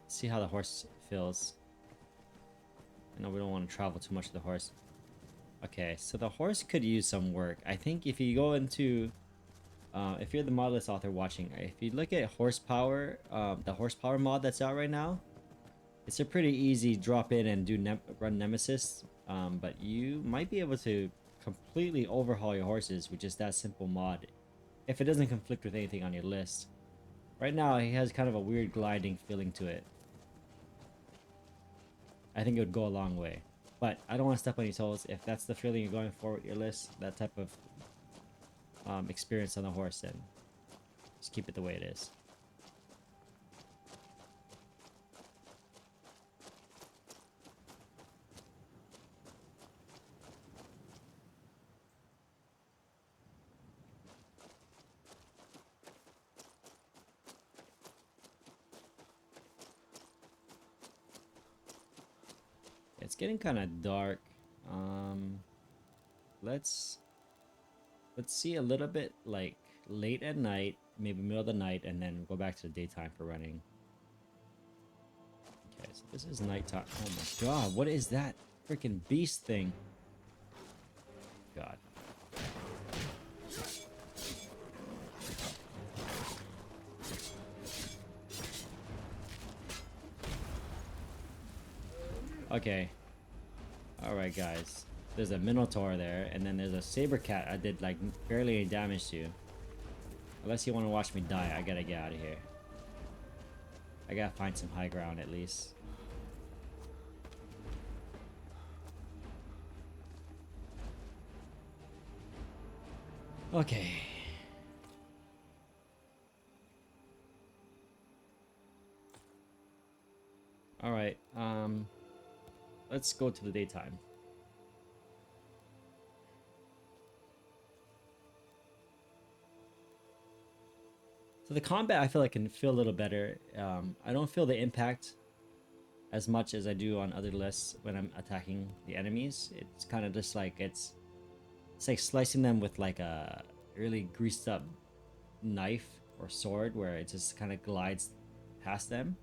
Let's see how the horse feels. I know we don't want to travel too much with the horse. Okay, so the horse could use some work. I think if you go into, if you're the modlist author watching, if you look at horsepower, the horsepower mod that's out right now, it's a pretty easy drop in and do run Nemesis, but you might be able to completely overhaul your horses with just that simple mod, if it doesn't conflict with anything on your list. Right now, he has kind of a weird gliding feeling to it. I think it would go a long way. But I don't want to step on your toes. If that's the feeling you're going for with your list, that type of experience on the horse, then just keep it the way it is. It's getting kind of dark. Let's see a little bit like late at night, maybe middle of the night, and then go back to the daytime for running. Okay, so this is nighttime. Oh my god, what is that freaking beast thing? God. Okay. Alright, guys. There's a Minotaur there, and then there's a Saber Cat I did, like, barely any damage to. Unless you want to watch me die, I gotta get out of here. I gotta find some high ground, at least. Okay. Alright, let's go to the daytime. So the combat I feel like can feel a little better. I don't feel the impact as much as I do on other lists when I'm attacking the enemies. It's kind of just like it's like slicing them with like a really greased up knife or sword where it just kind of glides past them.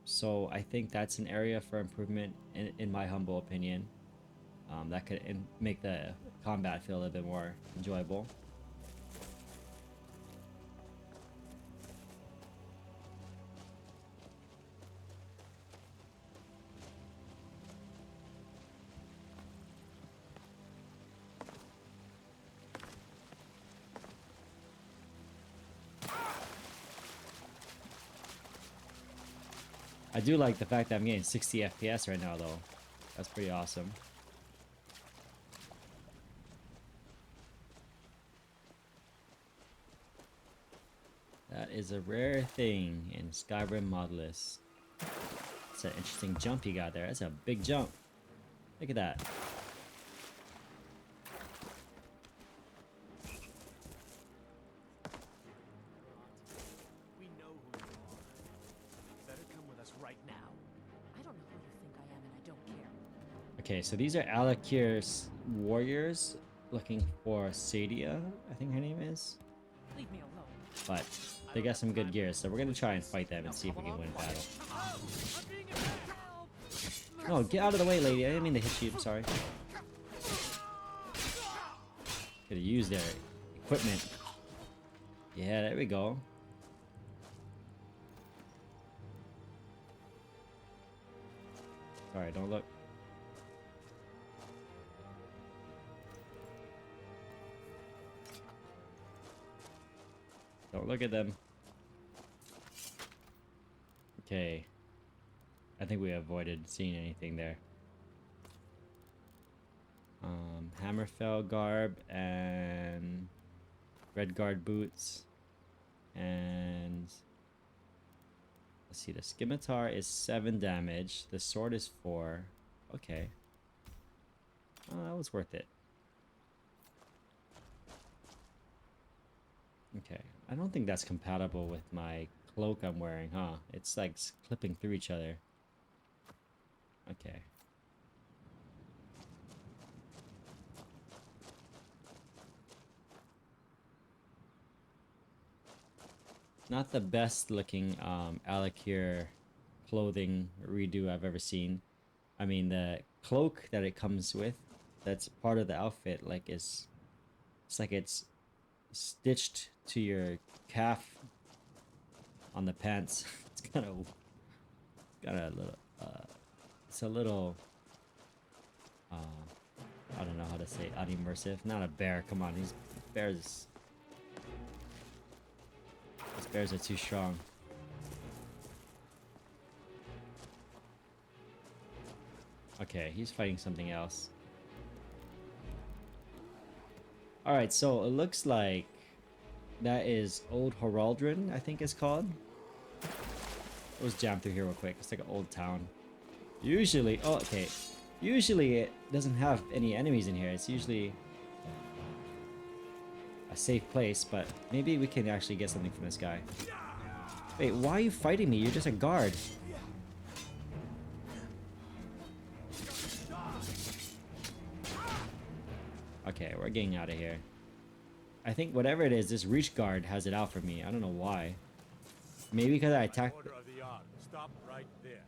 So I think that's an area for improvement in my humble opinion. That could make the combat feel a little bit more enjoyable. I do like the fact that I'm getting 60 FPS right now, though. That's pretty awesome. That is a rare thing in Skyrim modlist. It's an interesting jump you got there. That's a big jump. Look at that. We know who you are. Better come with us right now. I don't know who you think I am, and I don't care. Okay, so these are Alakir's warriors looking for Sadia, I think her name is. Leave me alone. But they got some good gear, so we're gonna try and fight them and see if we can win a battle. Oh, get out of the way, lady. I didn't mean to hit you. I'm sorry. Could have used their equipment. Yeah, there we go. Sorry, don't look. Don't look at them. Okay. I think we avoided seeing anything there. Hammerfell garb and red guard boots. And let's see, the scimitar is 7 damage. The sword is 4. Okay. Oh, that was worth it. Okay. I don't think that's compatible with my cloak I'm wearing, huh? It's like clipping through each other. Okay. Not the best looking Alakir clothing redo I've ever seen. I mean, the cloak that it comes with, that's part of the outfit, like it's like it's stitched to your calf on the pants. It's kind of got a little it's a little I don't know how to say unimmersive. Not a bear, come on, these bears are too strong. Okay, he's fighting something else. Alright, so it looks like that is Old Heraldrin, I think it's called. Let's jam through here real quick. It's like an old town. Usually, oh, okay. Usually it doesn't have any enemies in here. It's usually a safe place, but maybe we can actually get something from this guy. Wait, why are you fighting me? You're just a guard. Okay, we're getting out of here. I think whatever it is, this reach guard has it out for me. I don't know why. Maybe because I attacked... Stop right there.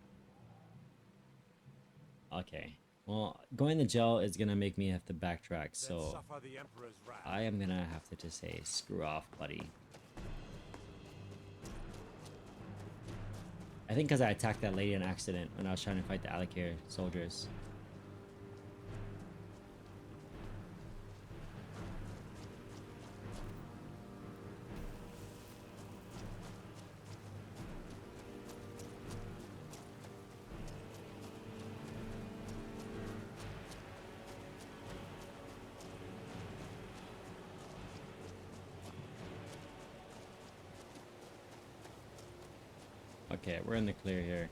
Okay. Well, going to jail is going to make me have to backtrack, so... I am going to have to just say, screw off, buddy. I think because I attacked that lady on accident when I was trying to fight the Alakir soldiers. Okay, we're in the clear here.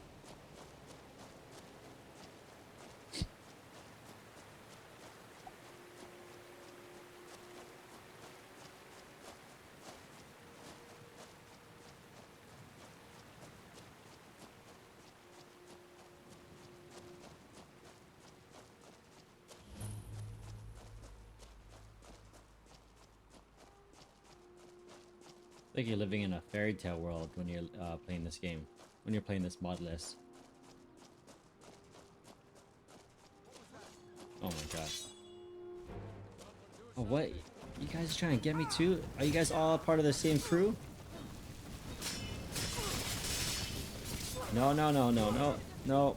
It's like you're living in a fairy tale world when you're playing this game. When you're playing this mod list. Oh my god. Oh, what? You guys trying to get me too? Are you guys all part of the same crew? No, no, no, no, no, no.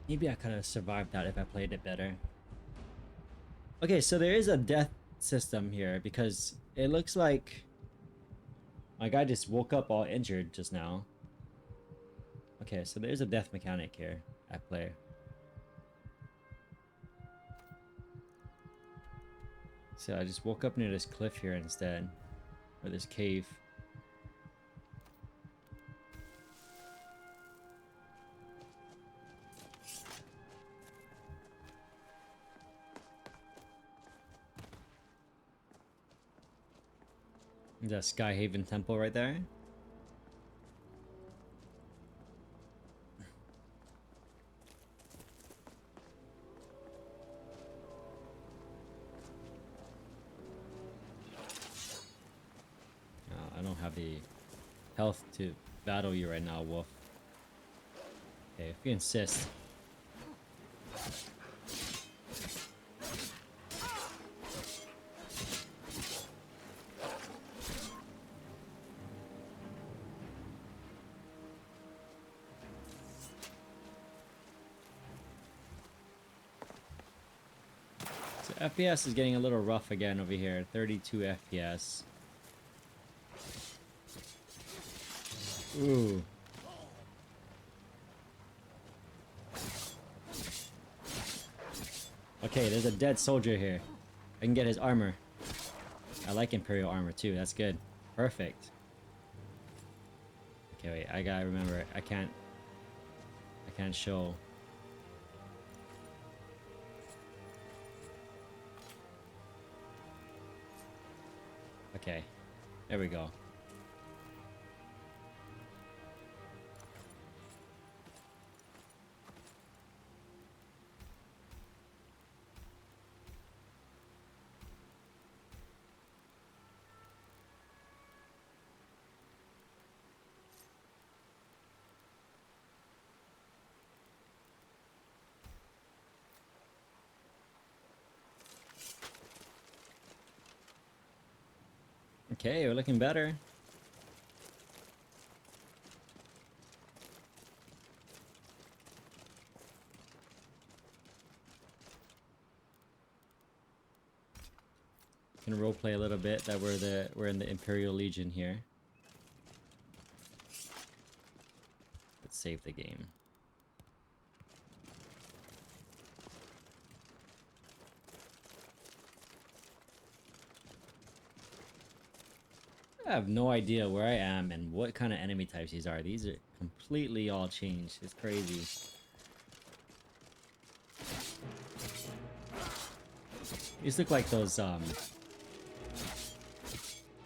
Maybe I could have survived that if I played it better. Okay, so there is a death system here because it looks like my guy just woke up all injured just now. Okay, so there's a death mechanic here at play. So I just woke up near this cliff here instead, or this cave. There's a Skyhaven temple right there. I don't have the health to battle you right now, Wolf. Okay, if you insist. So FPS is getting a little rough again over here. 32 FPS. Ooh. Okay, there's a dead soldier here. I can get his armor. I like Imperial armor too. That's good. Perfect. Okay, wait. I gotta remember. I can't show. Okay. There we go. Okay, we're looking better. Can roleplay a little bit that we're in the Imperial Legion here. Let's save the game. I have no idea where I am and what kind of enemy types these are. These are completely all changed. It's crazy. These look like those, I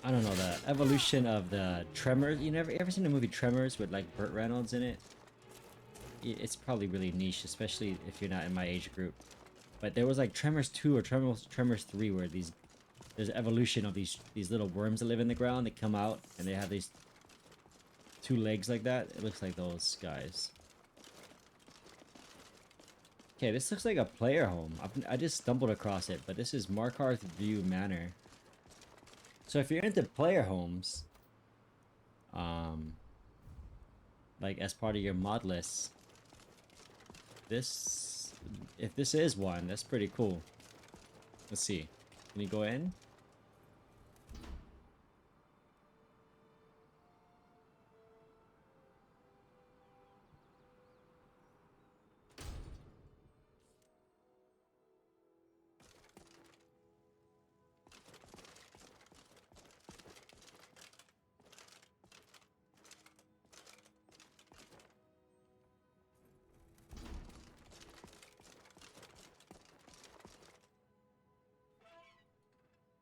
don't know, the evolution of the Tremors. You ever seen the movie Tremors with like Burt Reynolds in it? It's probably really niche, especially if you're not in my age group. But there was like Tremors 2 or Tremors 3 where there's evolution of these little worms that live in the ground. They come out and they have these two legs like that. It looks like those guys. Okay, this looks like a player home. I just stumbled across it, but this is Markarth View Manor. So if you're into player homes, like as part of your mod list, if this is one, that's pretty cool. Let's see. Can you go in?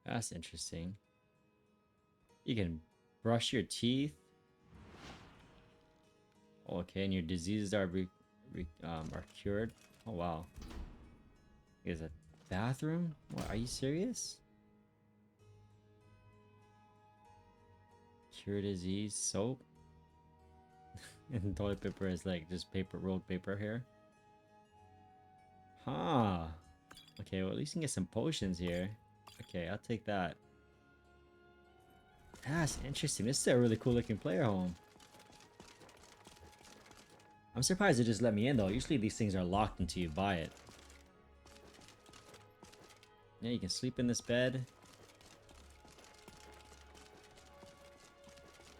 That's interesting. You can brush your teeth. Okay, and your diseases are cured. Oh wow. There's a bathroom? What, are you serious? Cure disease, soap. And toilet paper is like just paper, rolled paper here. Huh. Okay, well at least you can get some potions here. Okay, I'll take that. That's interesting. This is a really cool looking player home. I'm surprised they just let me in though. Usually these things are locked until you buy it. Yeah, you can sleep in this bed.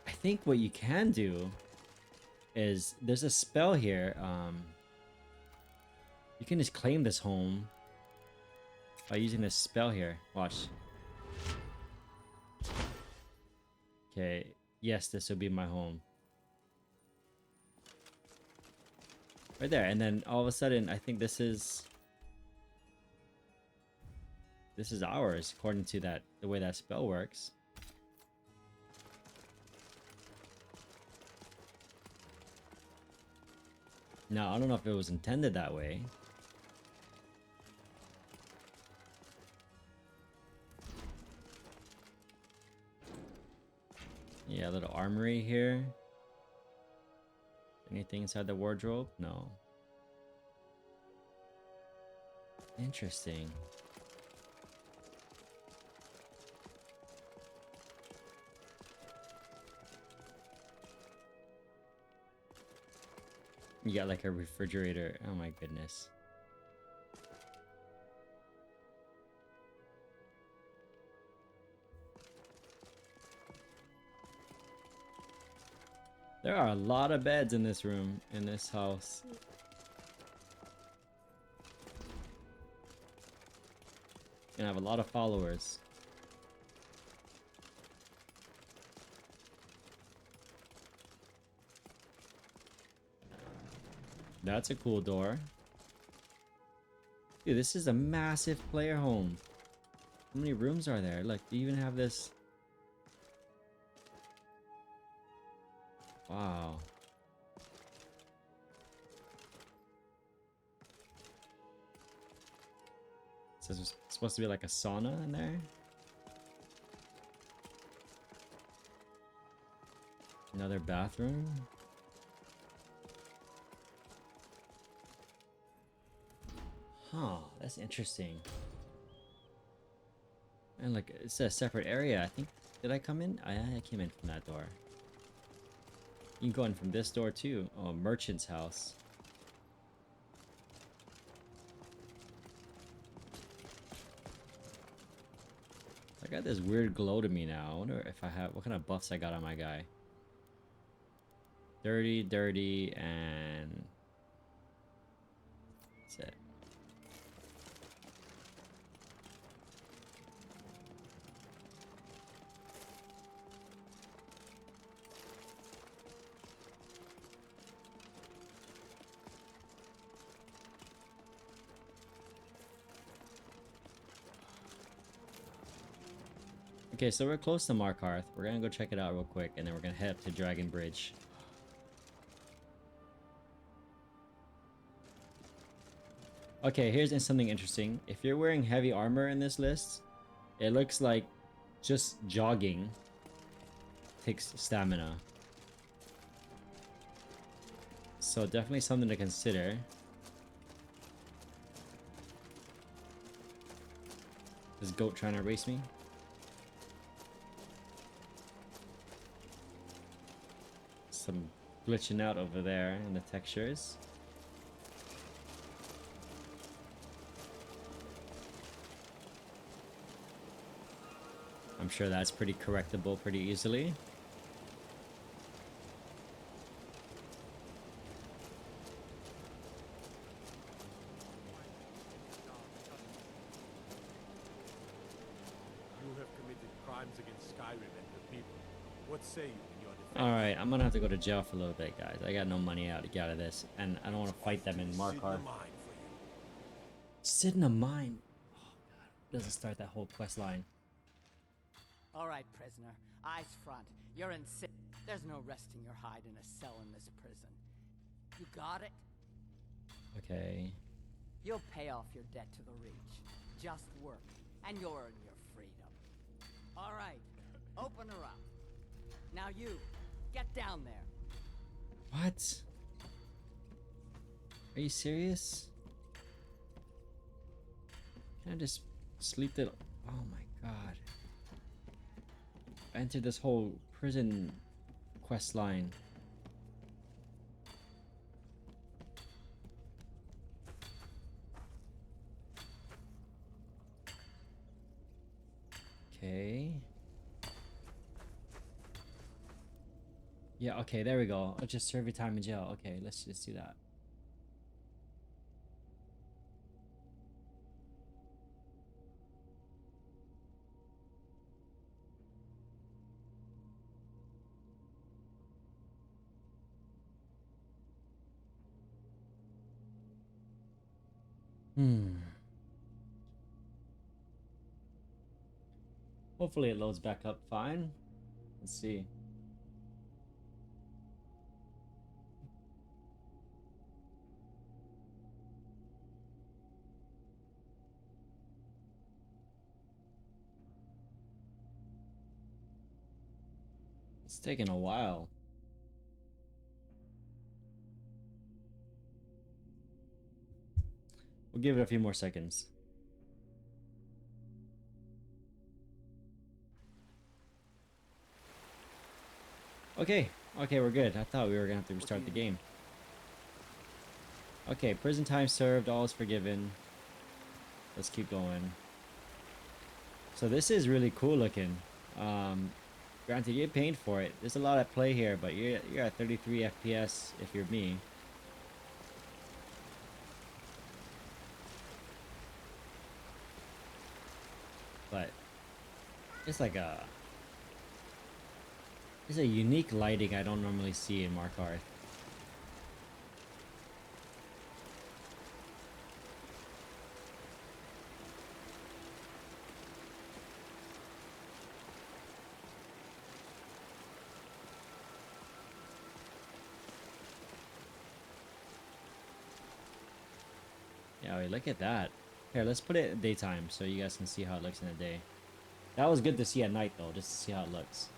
I think what you can do is there's a spell here. You can just claim this home by using this spell here. Watch. Okay, yes, this will be my home. Right there, and then all of a sudden, I think this is ours, according to the way that spell works. Now, I don't know if it was intended that way. Yeah, a little armory here. Anything inside the wardrobe? No. Interesting. You got like a refrigerator. Oh my goodness. There are a lot of beds in this room, in this house. And I have a lot of followers. That's a cool door. Dude, this is a massive player home. How many rooms are there? Look, do you even have this? Wow. So there's supposed to be like a sauna in there? Another bathroom? Huh, that's interesting. And like, it's a separate area, I think. Did I come in? I came in from that door. You can go in from this door too. Oh, merchant's house. I got this weird glow to me now. I wonder if I have, what kind of buffs I got on my guy. Dirty, dirty, and that's it. Okay, so we're close to Markarth. We're gonna go check it out real quick, and then we're gonna head up to Dragon Bridge. Okay, here's something interesting. If you're wearing heavy armor in this list, it looks like just jogging takes stamina. So definitely something to consider. This goat trying to race me? Some glitching out over there in the textures. I'm sure that's pretty correctable pretty easily. You have committed crimes against Skyrim and the people. What say you in your defense? Alright, I'm gonna have to go to jail for a little bit, guys. I got no money out to get out of this, and I don't want to fight them in Markarth. Sit in a mine. Oh god, doesn't start that whole quest line. All right, prisoner. Eyes front. You're in sick. There's no resting your hide in a cell in this prison. You got it? Okay. You'll pay off your debt to the Reach. Just work, and you'll earn your freedom. All right, open her up. Now you, get down there. What? Are you serious? Can I just sleep it? Oh my god. I entered this whole prison quest line. Okay. Yeah, okay, there we go. I'll just serve your time in jail. Okay, let's just do that. Hopefully it loads back up fine. Let's see. It's taking a while. We'll give it a few more seconds. Okay, we're good. I thought we were gonna have to restart the game. Okay, prison time served, all is forgiven. Let's keep going. So this is really cool looking. Granted, you're paying for it. There's a lot at play here, but you're at 33 FPS if you're me. But it's like it's a unique lighting I don't normally see in Markarth. Yeah, wait, look at that. Here, let's put it in daytime so you guys can see how it looks in the day. That was good to see at night though, just to see how it looks.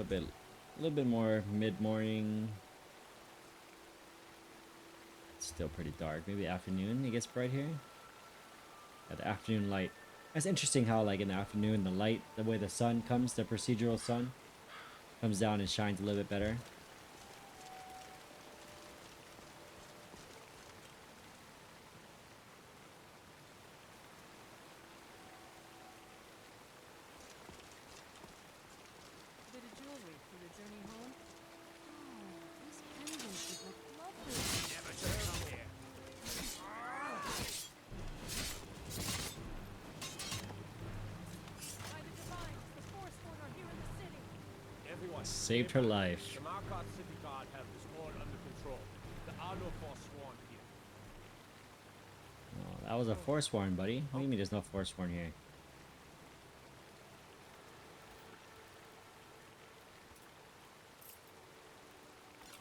A little bit more mid-morning. It's still pretty dark. Maybe afternoon it gets bright here. Yeah, the afternoon light. That's interesting how like in the afternoon the light, the way the sun comes, the procedural sun comes down and shines a little bit better. Bit of jewelry for the journey home. Oh, these pendants would look lovely. Never should have come here. By the divines, the Forsworn are here in the city. Everyone. Saved her life. The Markarth City Guard have this all under control. There are no Forsworn here. Oh, that was a Forsworn, buddy. What do you mean there's no Forsworn here?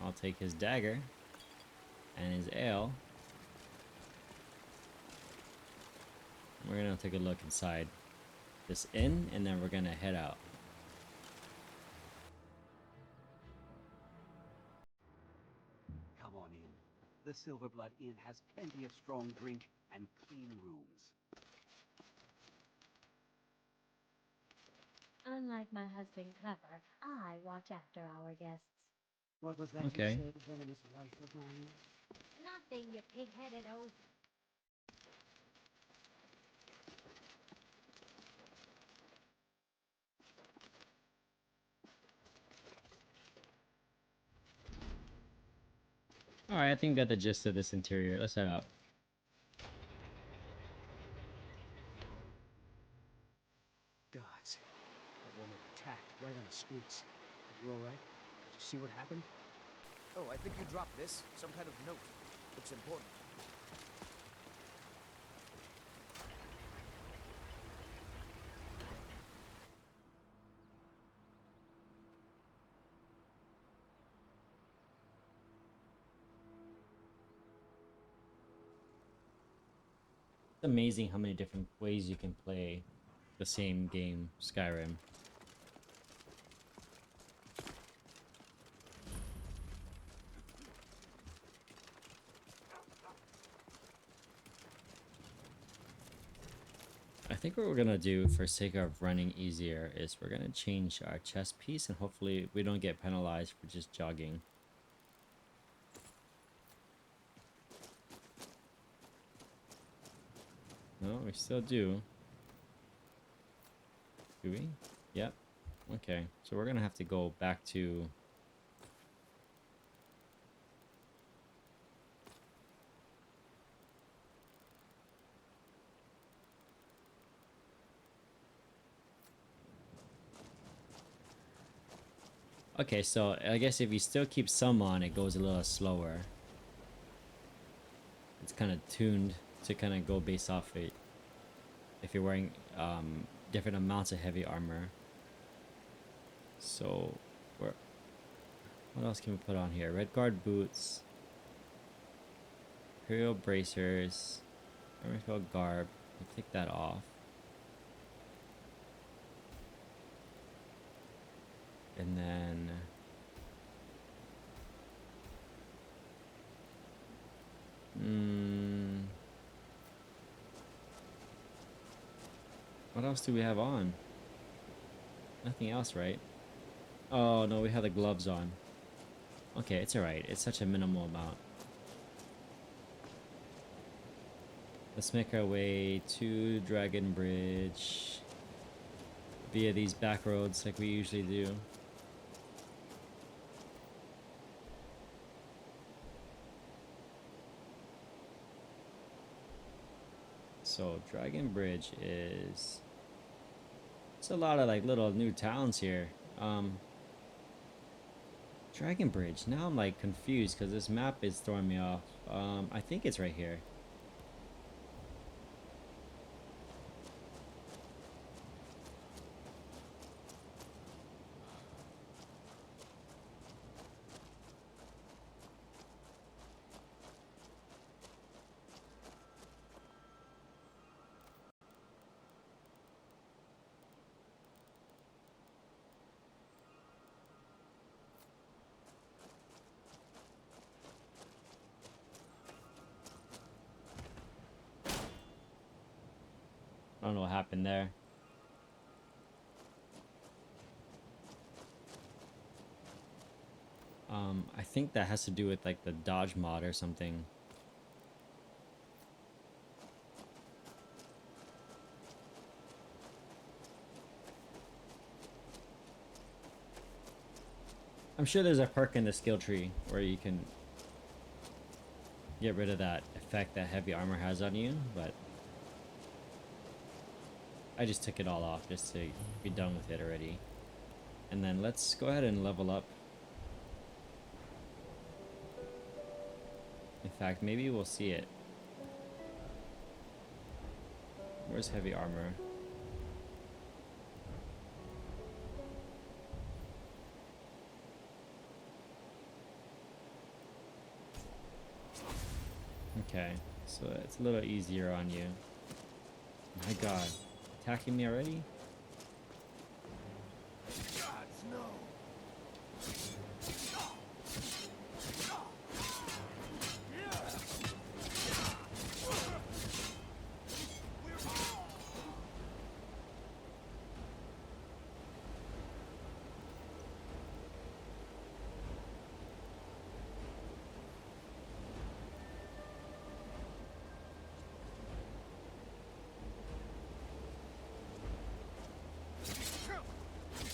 I'll take his dagger and his ale. We're gonna take a look inside this inn and then we're gonna head out. Come on in. The Silverblood Inn has plenty of strong drink and clean rooms. Unlike my husband Clever, I watch after our guests. What was that Okay. you said, venomous wife of mine? Nothing, you pig-headed oaf. Alright, I think we got the gist of this interior. Let's head out. Guys, that woman attacked right on the streets. You all right? Did you see what happened? Oh, I think you dropped this. Some kind of note. Looks important. amazing how many different ways you can play the same game, Skyrim. I think what we're gonna do for sake of running easier is we're gonna change our chest piece, and hopefully we don't get penalized for just jogging. No, we still do. Do we? Yep. Okay, so we're gonna have to go back to... Okay, so I guess if you still keep some on, it goes a little slower. It's kind of tuned to kind of go based off it. If you're wearing different amounts of heavy armor. So, what else can we put on here? Red guard boots, Imperial bracers, Imperial garb. We'll take that off. And then what else do we have on? Nothing else, right? Oh no, we have the gloves on. Okay, it's alright. It's such a minimal amount. Let's make our way to Dragon Bridge via these back roads like we usually do. So Dragon Bridge is... It's a lot of like little new towns here. Dragon Bridge. Now I'm like confused because this map is throwing me off. I think it's right here. I don't know what happened there. I think that has to do with like the dodge mod or something. I'm sure there's a perk in the skill tree where you can get rid of that effect that heavy armor has on you, but I just took it all off just to be done with it already. And then let's go ahead and level up. In fact, maybe we'll see it. Where's heavy armor? Okay, so it's a little easier on you. My god, attacking me already? Gods, no.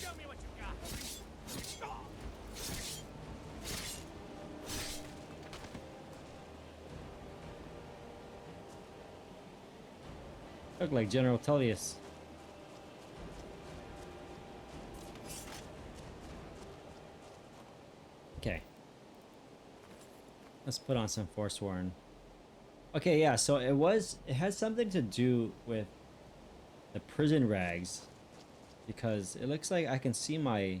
Show me what you got. Look like General Tullius. Okay. Let's put on some Forsworn. Okay, yeah, so it has something to do with the prison rags, because it looks like I can see my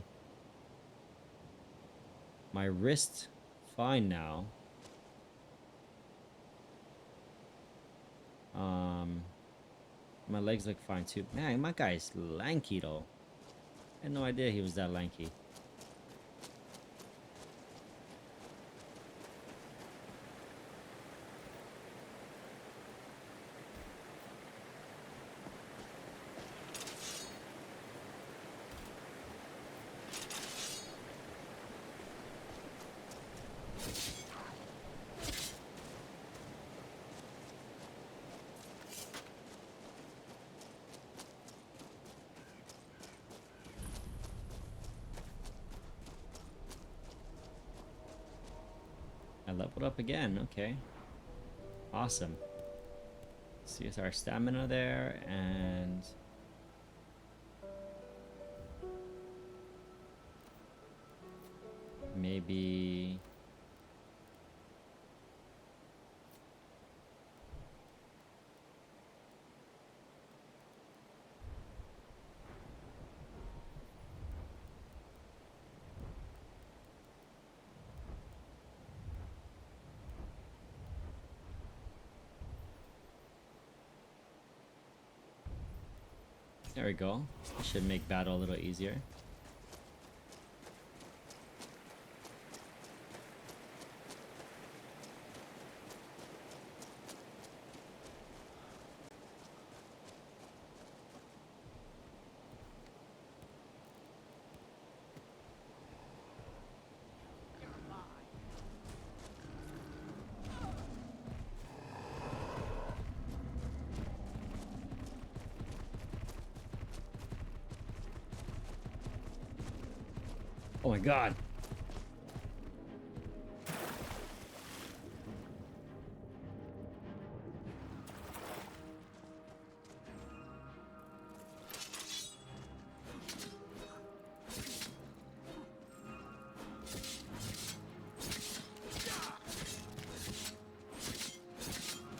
wrist fine now. My legs look fine too. Man, my guy's lanky though. I had no idea he was that lanky. I leveled up again. Okay. Awesome. See, it's our stamina there, and maybe there we go. This should make battle a little easier. Oh my god.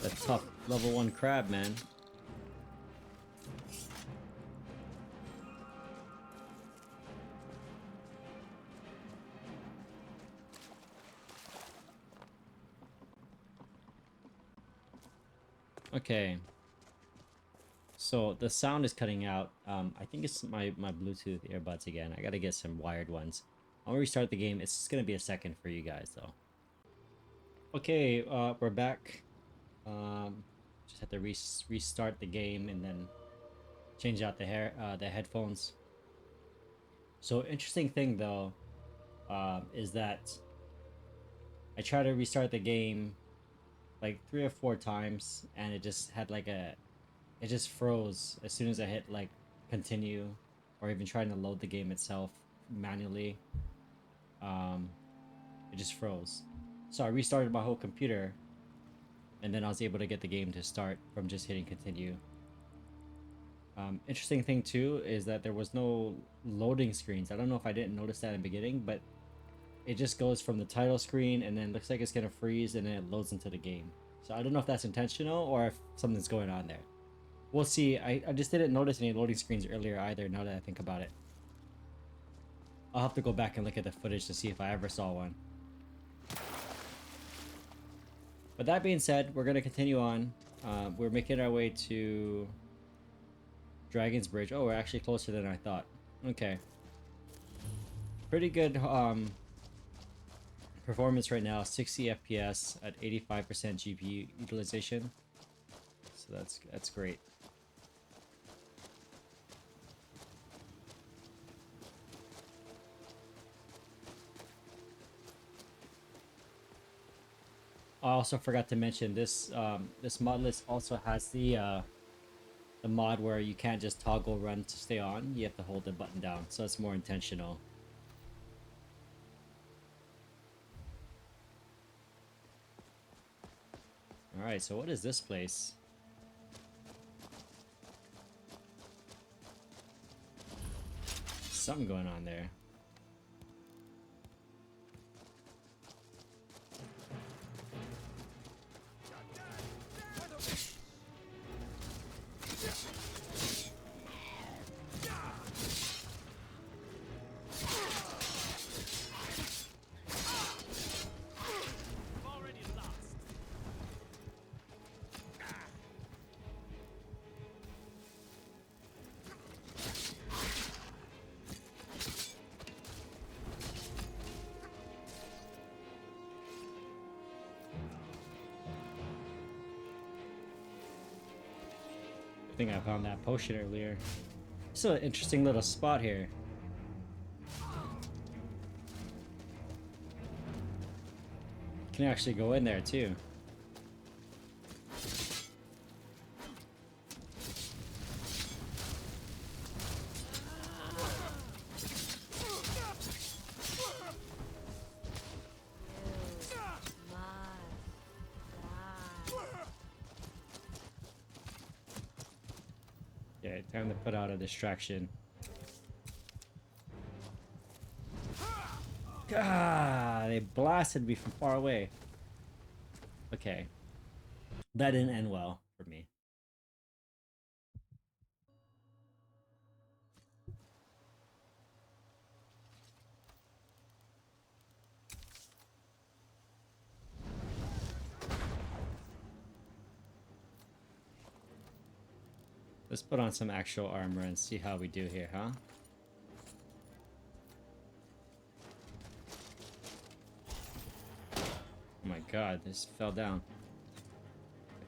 That tough level 1 crab, man. Okay. So the sound is cutting out. I think it's my Bluetooth earbuds again. I gotta get some wired ones. I'll restart the game. It's just gonna be a second for you guys though. Okay, we're back. Just have to restart the game and then change out the headphones. So interesting thing though, is that I tried to restart the game like 3 or 4 times, and it just had like it just froze as soon as I hit like continue, or even trying to load the game itself manually. It just froze. So I restarted my whole computer, and then I was able to get the game to start from just hitting continue. Interesting thing too is that there was no loading screens. I don't know if I didn't notice that in the beginning, but it just goes from the title screen and then looks like it's gonna freeze and then it loads into the game. So I don't know if that's intentional or if something's going on there. We'll see. I just didn't notice any loading screens earlier either, now that I think about it. I'll have to go back and look at the footage to see if I ever saw one. But that being said, we're gonna continue on. We're making our way to Dragon's Bridge. Oh, we're actually closer than I thought. Okay. Pretty good performance right now, 60 FPS at 85% GPU utilization. So that's great. I also forgot to mention this this mod list also has the mod where you can't just toggle run to stay on. You have to hold the button down, so it's more intentional. Alright, so what is this place? Something going on there. think I found that potion earlier. It's an interesting little spot here. Can actually go in there too. Yeah, time to put out a distraction. God, they blasted me from far away. Okay. That didn't end well for me. Let's put on some actual armor and see how we do here, huh? Oh my god, this fell down.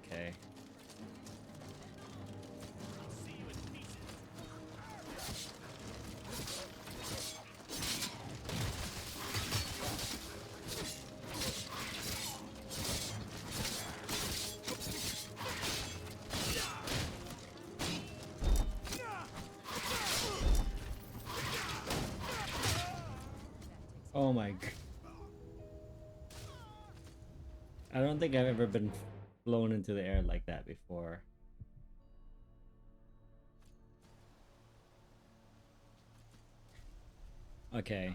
Okay. Oh my god. I don't think I've ever been flown into the air like that before. Okay.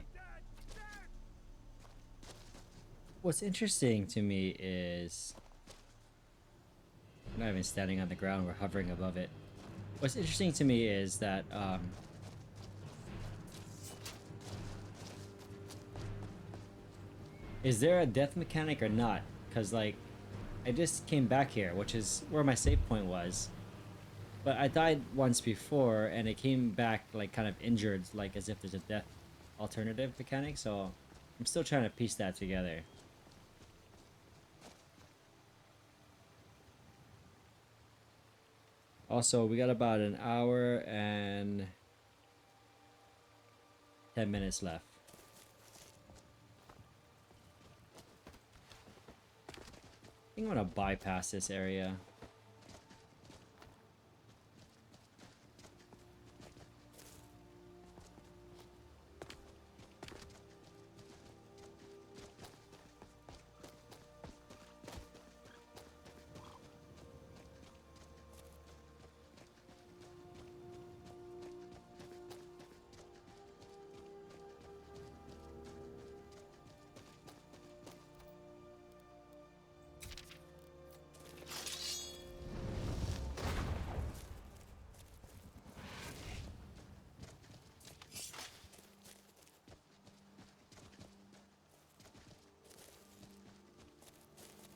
What's interesting to me is... I'm not even standing on the ground, we're hovering above it. What's interesting to me is that, is there a death mechanic or not? Because, like, I just came back here, which is where my save point was. But I died once before, and it came back, like, kind of injured, like, as if there's a death alternative mechanic, so I'm still trying to piece that together. Also, we got about an hour and 10 minutes left. I think I'm gonna bypass this area.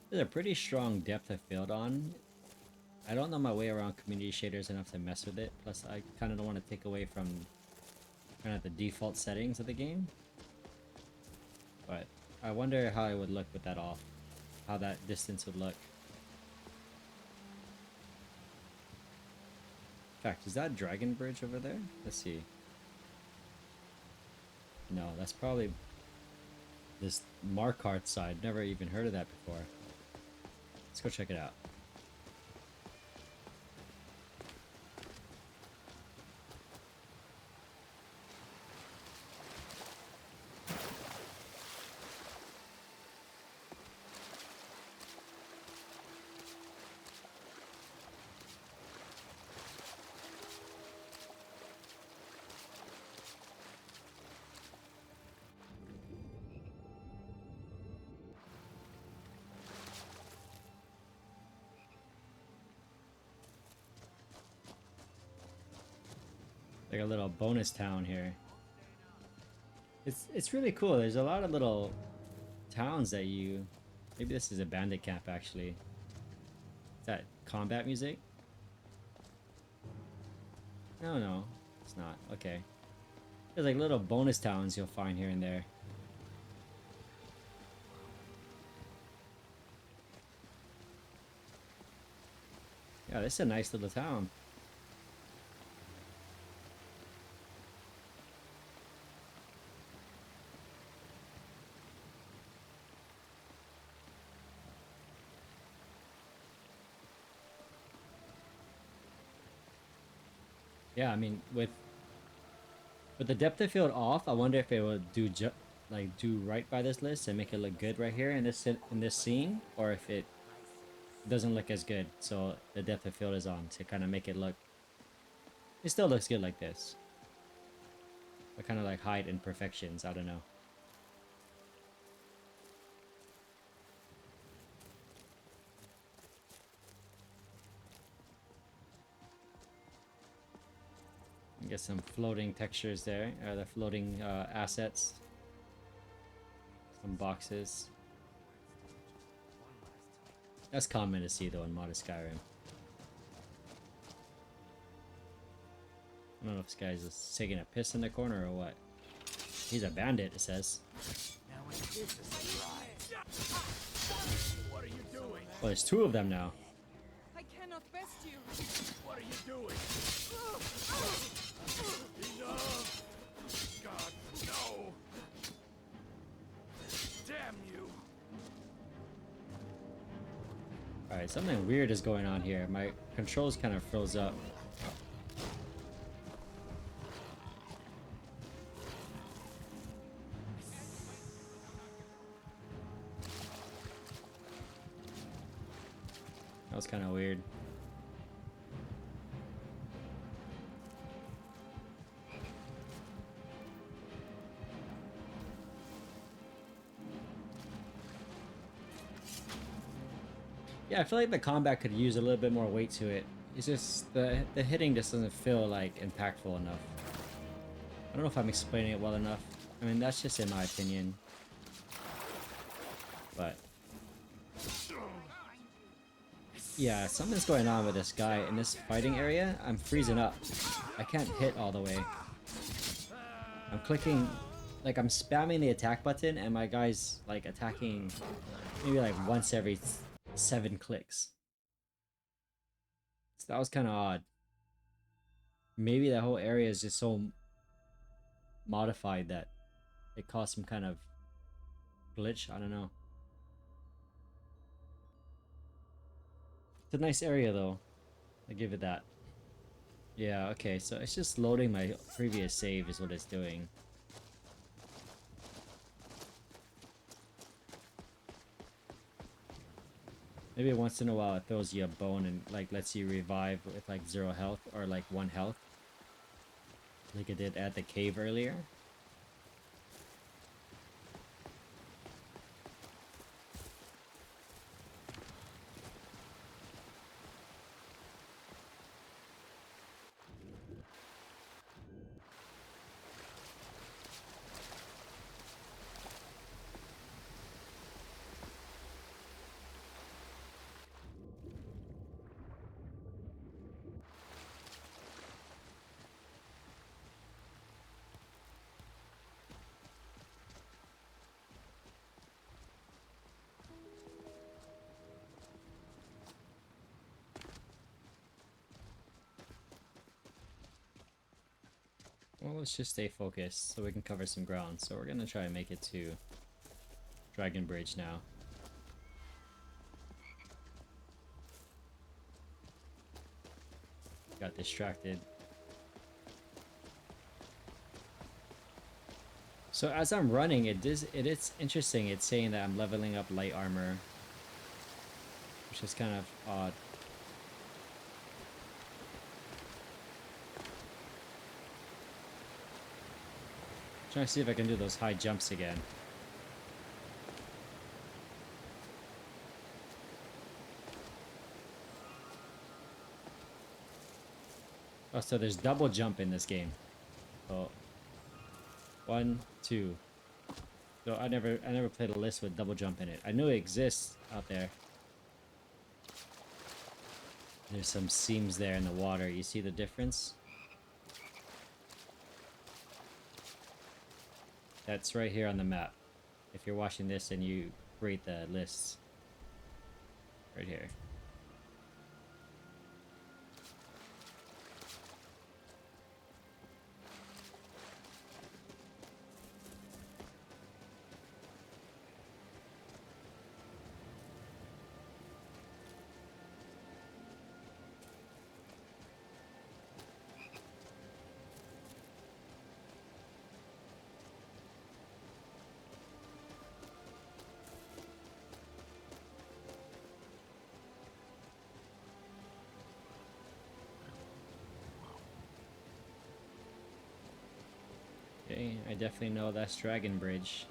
There's a pretty strong depth of field on. I don't know my way around community shaders enough to mess with it. Plus, I kind of don't want to take away from kind of the default settings of the game. But I wonder how it would look with that off. How that distance would look. In fact, is that Dragon Bridge over there? Let's see. No, that's probably this Markarth Side. Never even heard of that before. Let's go check it out. Like a little bonus town here. It's really cool. There's a lot of little towns that you... Maybe this is a bandit camp actually. Is that combat music? No, it's not. Okay. There's like little bonus towns you'll find here and there. Yeah, this is a nice little town. Yeah, I mean, with the depth of field off, I wonder if it will do do right by this list and make it look good right here in this scene, or if it doesn't look as good. So the depth of field is on to kind of make it look. It still looks good like this. But kind of like hide imperfections. I don't know. Get some floating textures there, or the floating assets. Some boxes. That's common to see though in modded Skyrim. I don't know if this guy's just taking a piss in the corner or what. He's a bandit, it says. What are you doing? Well, there's two of them now. I cannot best you. What are you doing? Enough! God, no! Damn you! Alright, something weird is going on here. My controls kind of froze up. That was kind of weird. Yeah, I feel like the combat could use a little bit more weight to it. It's just the hitting just doesn't feel like impactful enough. I don't know if I'm explaining it well enough. I mean, that's just in my opinion. But yeah, something's going on with this guy in this fighting area. I'm freezing up. I can't hit all the way. I'm clicking, like I'm spamming the attack button and my guy's like attacking maybe like once every 7 clicks. So that was kind of odd. Maybe that whole area is just so modified that it caused some kind of glitch. I don't know. It's a nice area though. I give it that. Yeah, okay, so it's just loading my previous save is what it's doing. Maybe once in a while it throws you a bone and like lets you revive with like 0 health or like 1 health. Like it did at the cave earlier. Well, let's just stay focused so we can cover some ground. So we're gonna try and make it to Dragon Bridge now. Got distracted. So as I'm running, it is interesting. It's saying that I'm leveling up light armor, which is kind of odd. Trying to see if I can do those high jumps again. Oh, so there's double jump in this game. Oh, 1, 2. So I never played a list with double jump in it. I knew it exists out there. There's some seams there in the water. You see the difference? That's right here on the map. If you're watching this and you rate the lists. Right here. I definitely know that's Dragon Bridge.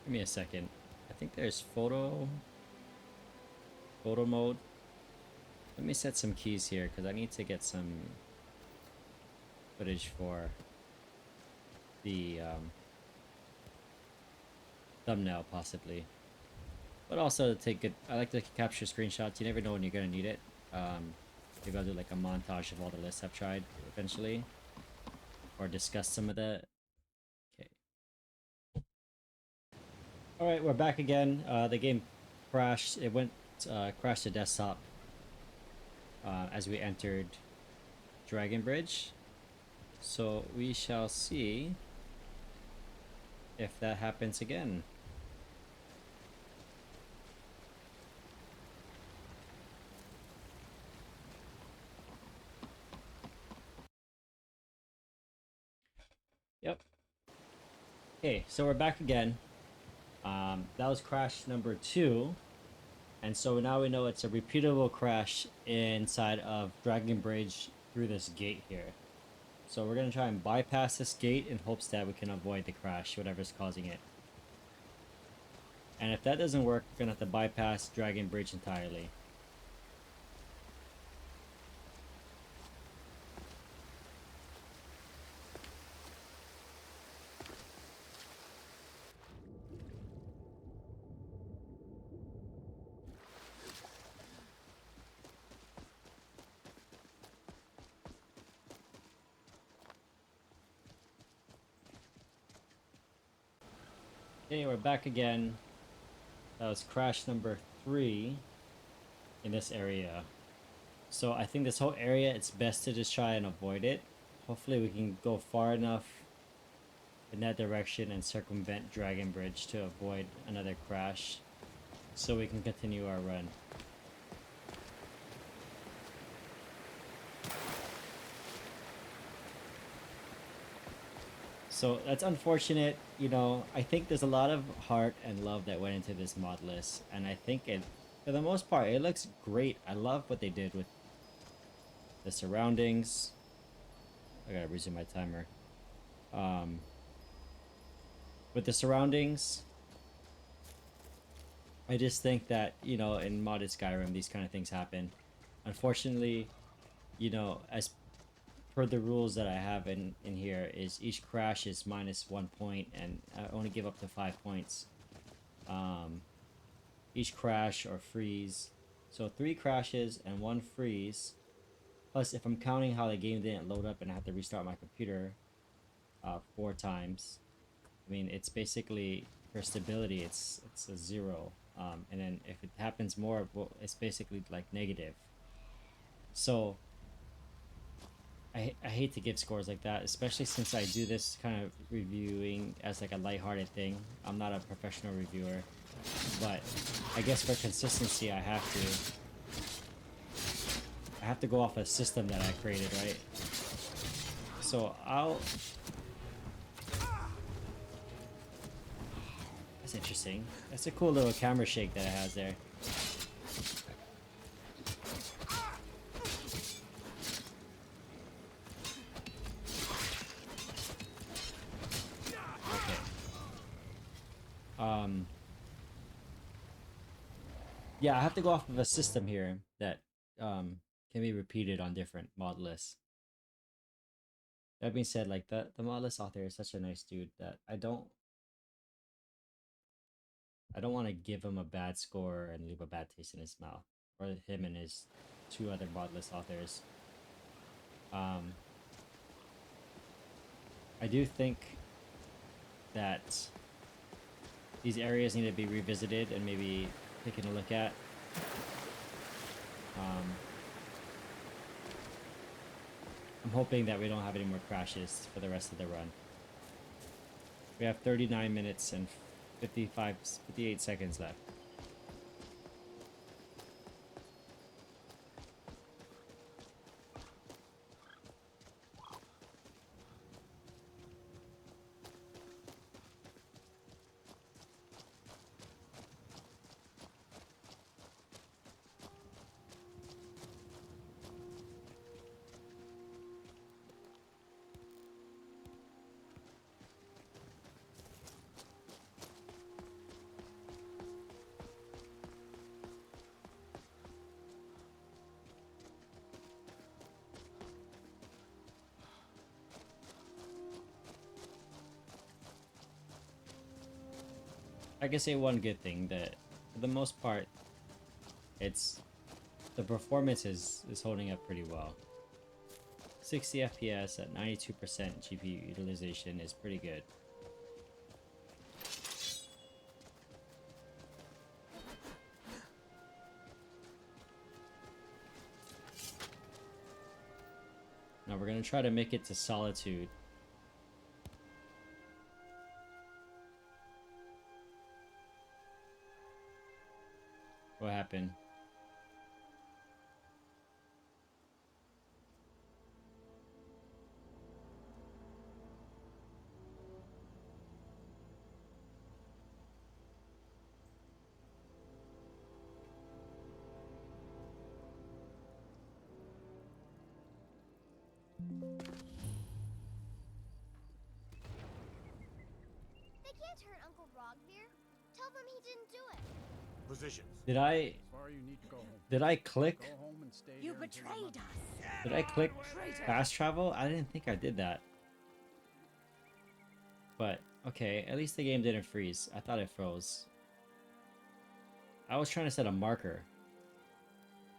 Give me a second. I think there's photo mode. Let me set some keys here because I need to get some footage for the thumbnail possibly. But also to take good, I like to capture screenshots. You never know when you're gonna need it. Maybe I'll do like a montage of all the lists I've tried eventually, or discuss some of the. Okay. All right, we're back again. The game crashed. It went crashed to desktop as we entered Dragon Bridge. So we shall see if that happens again. Yep. Okay, so we're back again. That was crash number 2. And so now we know it's a repeatable crash inside of Dragon Bridge through this gate here. So we're going to try and bypass this gate in hopes that we can avoid the crash, whatever's causing it. And if that doesn't work, we're going to have to bypass Dragon Bridge entirely. Okay, we're back again. That was crash number 3 in this area. So I think this whole area, it's best to just try and avoid it. Hopefully we can go far enough in that direction and circumvent Dragon Bridge to avoid another crash so we can continue our run. So that's unfortunate, you know. I think there's a lot of heart and love that went into this mod list, and I think it, for the most part, it looks great. I love what they did with the surroundings. I gotta resume my timer. With the surroundings, I just think that, you know, in modded Skyrim, these kind of things happen. Unfortunately, you know, as per the rules that I have in here, is each crash is -1 point, and I only give up to 5 points. Each crash or freeze. So 3 crashes and 1 freeze. Plus, if I'm counting how the game didn't load up and I have to restart my computer 4 times, I mean, it's basically, for stability, it's a 0. And then if it happens more, well, it's basically like negative. So I hate to give scores like that, especially since I do this kind of reviewing as like a lighthearted thing. I'm not a professional reviewer, but I guess for consistency, I have to go off a system that I created, right? So that's interesting. That's a cool little camera shake that it has there. Yeah, I have to go off of a system here that can be repeated on different mod lists. That being said, like the mod list author is such a nice dude that I don't want to give him a bad score and leave a bad taste in his mouth, or him and his 2 other mod list authors. I do think that these areas need to be revisited and maybe taken a look at. I'm hoping that we don't have any more crashes for the rest of the run. We have 39 minutes and 58 seconds left. I can say one good thing that for the most part, it's the performance is holding up pretty well. 60 FPS at 92% GPU utilization is pretty good. Now we're gonna try to make it to Solitude. What happened? They can't hurt Uncle Rogvir. Tell them he didn't do it. Positions. Did I click? You betrayed us. Did I click fast travel? I didn't think I did that. But okay, at least the game didn't freeze. I thought it froze. I was trying to set a marker.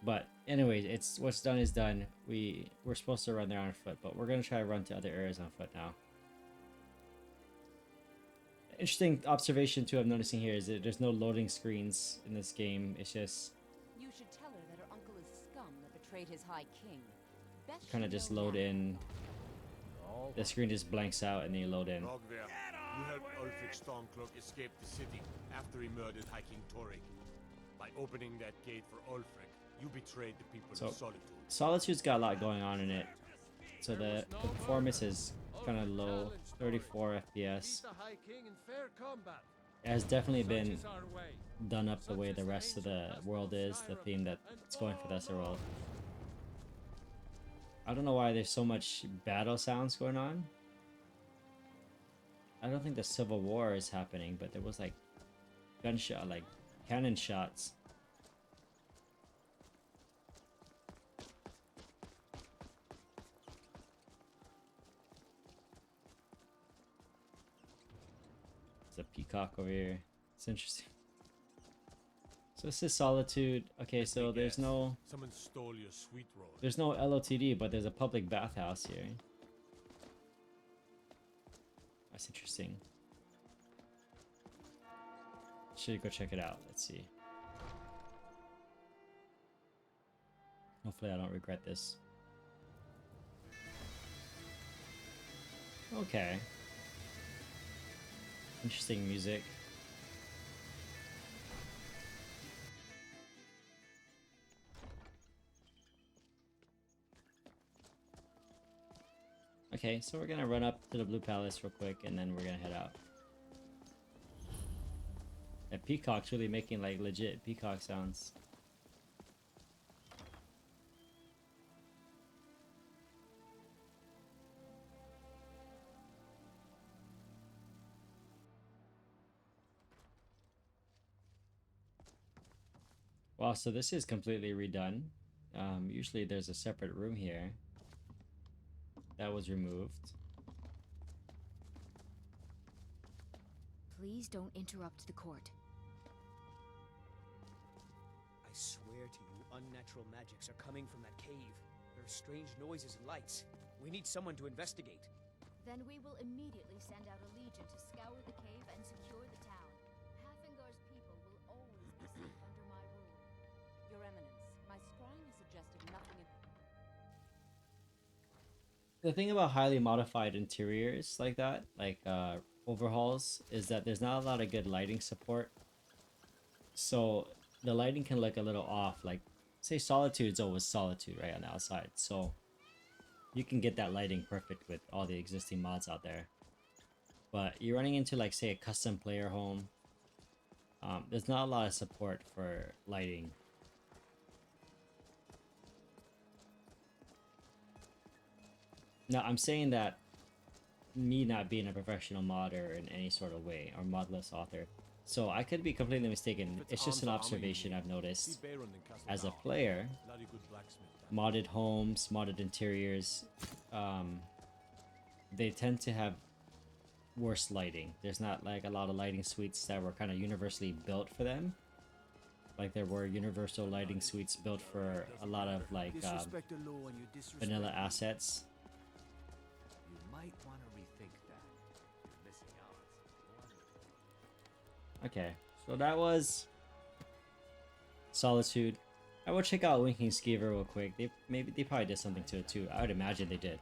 But anyways, it's what's done is done. We're supposed to run there on foot, but we're gonna try to run to other areas on foot now. Interesting observation too I'm noticing here is that there's no loading screens in this game. It's just You should tell her that her uncle is scum that betrayed his high king. Best kind of just load in. The screen just blanks out and then you load in. Rogvir, you helped Ulfric Stormcloak escape the city after he murdered High King Torrik. By opening that gate for Ulfric, you betrayed the people So of Solitude. Solitude's got a lot going on in it. So the performance is kind of low, 34 FPS. It has definitely been done up the way the rest of the world is, the theme that's going for the rest of the world. I don't know why there's so much battle sounds going on. I don't think the Civil War is happening, but there was like gunshot, like cannon shots. There's a peacock over here. It's interesting. So this is Solitude. Okay, so there's no... Someone stole your sweet roll. There's no LOTD, but there's a public bathhouse here. That's interesting. Should go check it out. Let's see. Hopefully I don't regret this. Okay. Interesting music. Okay, so we're gonna run up to the Blue Palace real quick and then we're gonna head out. That peacock's really making like legit peacock sounds. Wow, so this is completely redone. Usually there's a separate room here. That was removed. Please don't interrupt the court. I swear to you, unnatural magics are coming from that cave. There are strange noises and lights. We need someone to investigate. Then we will immediately send out a legion to scour the cave and secure the town. Hafingar's people will always be safe under my rule. Your Eminence, my scrying has suggested nothing. The thing about highly modified interiors like that, like overhauls, is that there's not a lot of good lighting support. So the lighting can look a little off. Like, say Solitude's always Solitude, right, on the outside. So you can get that lighting perfect with all the existing mods out there. But you're running into, like, say, a custom player home. There's not a lot of support for lighting. Now, I'm saying that me not being a professional modder in any sort of way, or modless author, so I could be completely mistaken. It's just an observation I've noticed. As a player, modded homes, modded interiors, they tend to have worse lighting. There's not like a lot of lighting suites that were kind of universally built for them. Like there were universal lighting suites built for a lot of like Disrespect the law and you disrespect vanilla me. assets. You might want to rethink that. You're missing out on some Okay, so that was Solitude. I will check out Winking Skeever real quick. They probably did something to it too. I would imagine they did.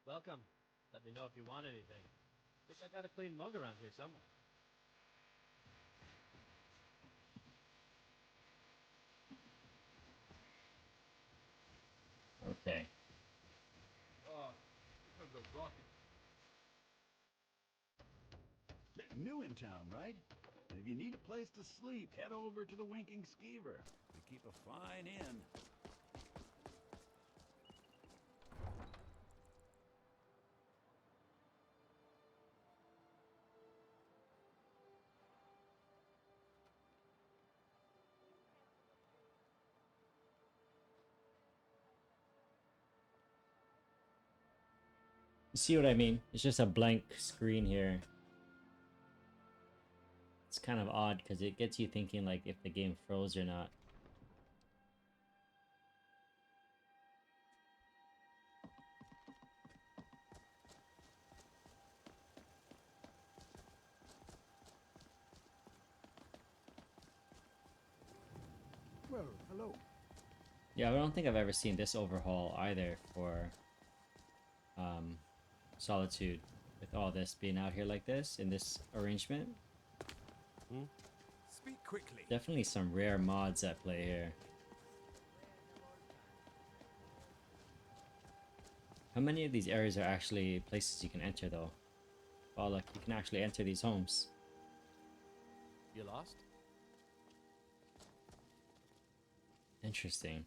Welcome. Let me know if you want anything. Wish I got a clean mug around here somewhere. Okay. New in town, right? If you need a place to sleep, head over to the Winking Skeever. We keep a fine inn. You see what I mean? It's just a blank screen here. It's kind of odd because it gets you thinking like if the game froze or not. Well, hello. Yeah, I don't think I've ever seen this overhaul either for Solitude, with all this being out here like this in this arrangement. Speak quickly. Definitely some rare mods at play here. How many of these areas are actually places you can enter though? Oh look, you can actually enter these homes. You lost? Interesting.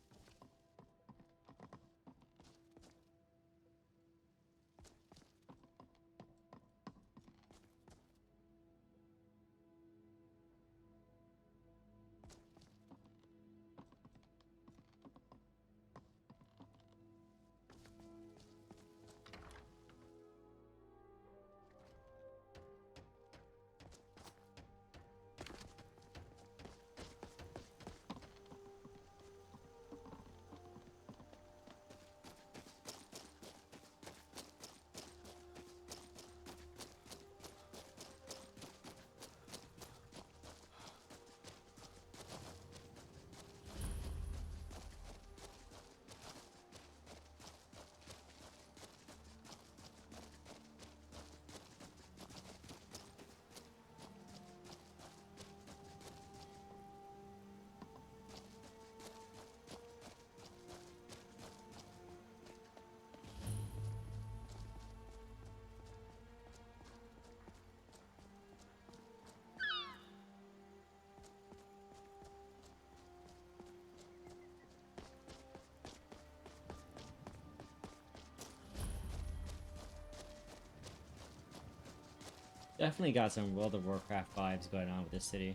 Definitely got some World of Warcraft vibes going on with this city.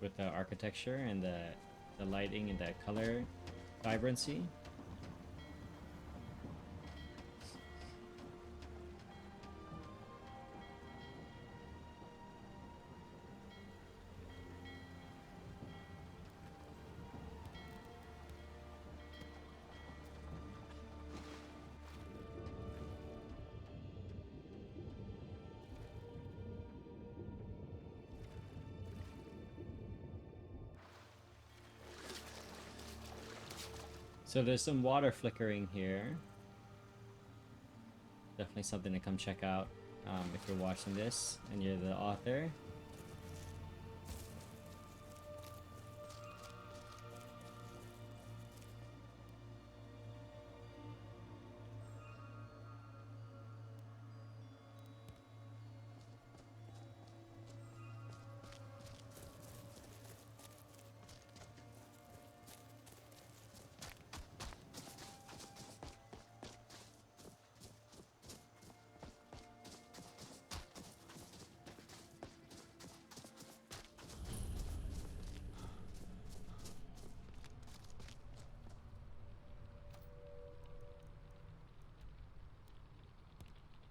With the architecture and the lighting and the color vibrancy. So there's some water flickering here. Definitely something to come check out if you're watching this and you're the author.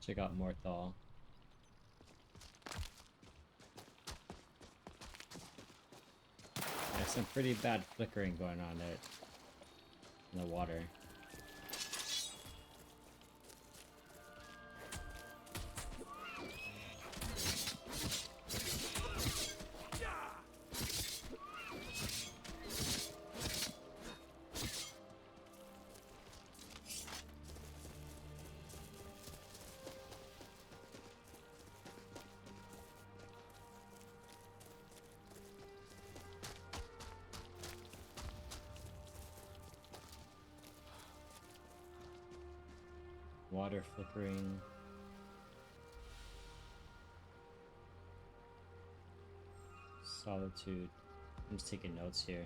Check out Morthal. There's some pretty bad flickering going on there in the water. Water flickering. Solitude. I'm just taking notes here.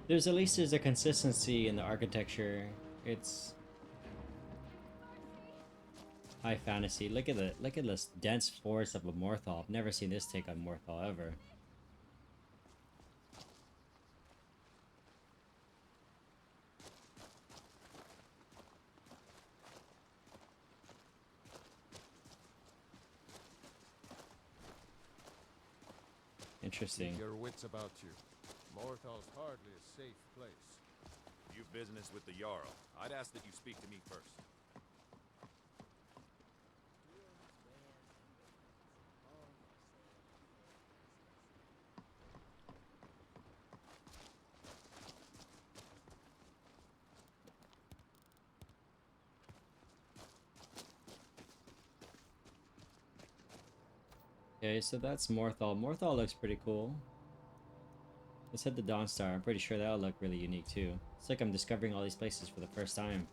There's at least a consistency in the architecture. It's high fantasy. Look at this dense forest of a Morthal. I've never seen this take on Morthal ever. Interesting. Keep your wits about you. Morthal's hardly a safe place. You've business with the Jarl. I'd ask that you speak to me first. Okay, so that's Morthal. Morthal looks pretty cool. Let's head to Dawnstar. I'm pretty sure that'll look really unique too. It's like I'm discovering all these places for the first time.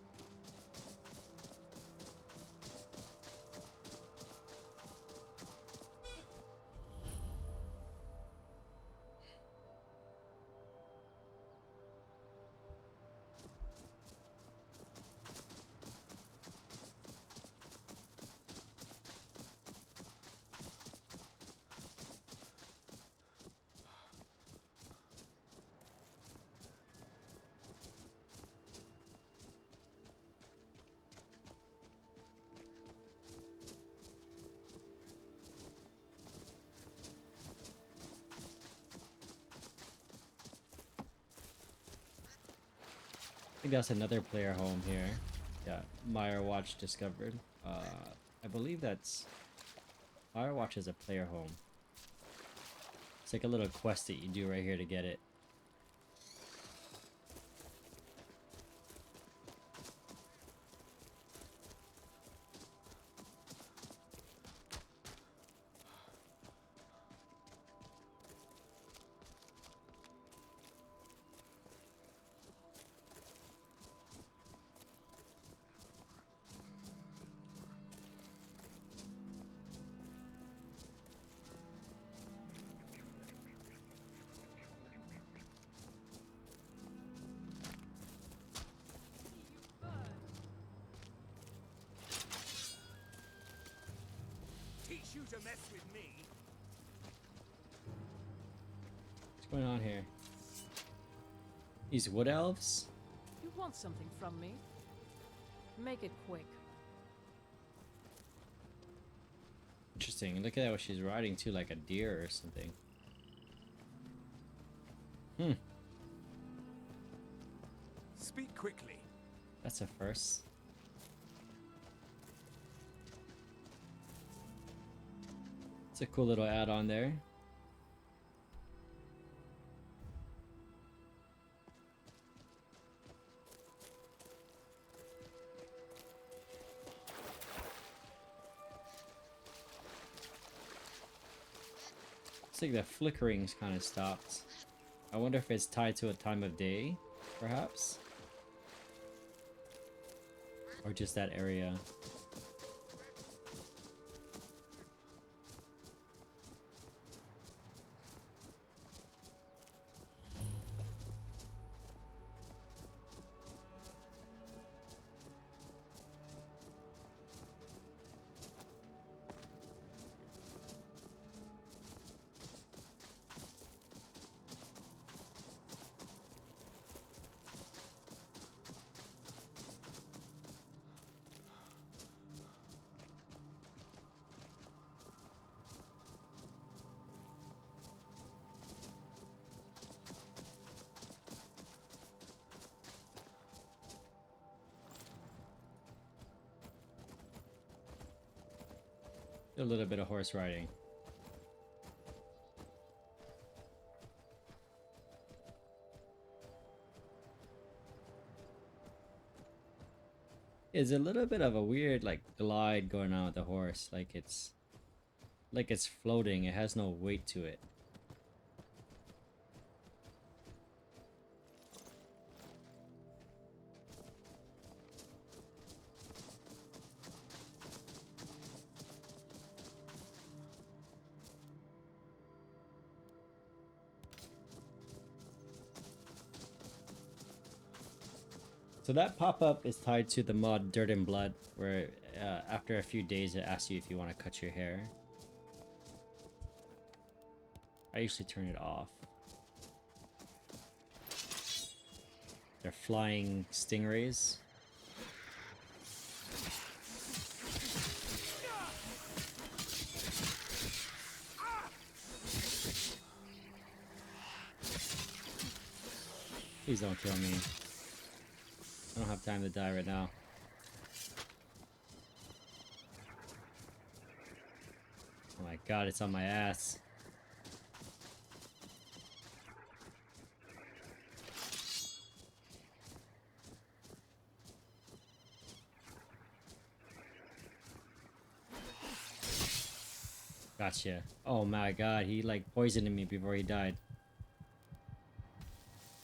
I think that's another player home here. Yeah, Firewatch discovered. I believe that's Firewatch is a player home. It's like a little quest that you do right here to get it. Teach you to mess with me. What's going on here? These wood elves? You want something from me? Make it quick. Interesting. Look at what she's riding too, like a deer or something. Speak quickly. That's a first. It's a cool little add-on there. Looks like the flickering's kind of stopped. I wonder if it's tied to a time of day, perhaps? Or just that area. A little bit of horse riding. It's a little bit of a weird like glide going on with the horse, like it's floating. It has no weight to it. So that pop-up is tied to the mod Dirt and Blood, where after a few days it asks you if you want to cut your hair. I usually turn it off. They're flying stingrays. Please don't kill me. I don't have time to die right now. Oh my god, it's on my ass. Gotcha. Oh my god, he like poisoned me before he died.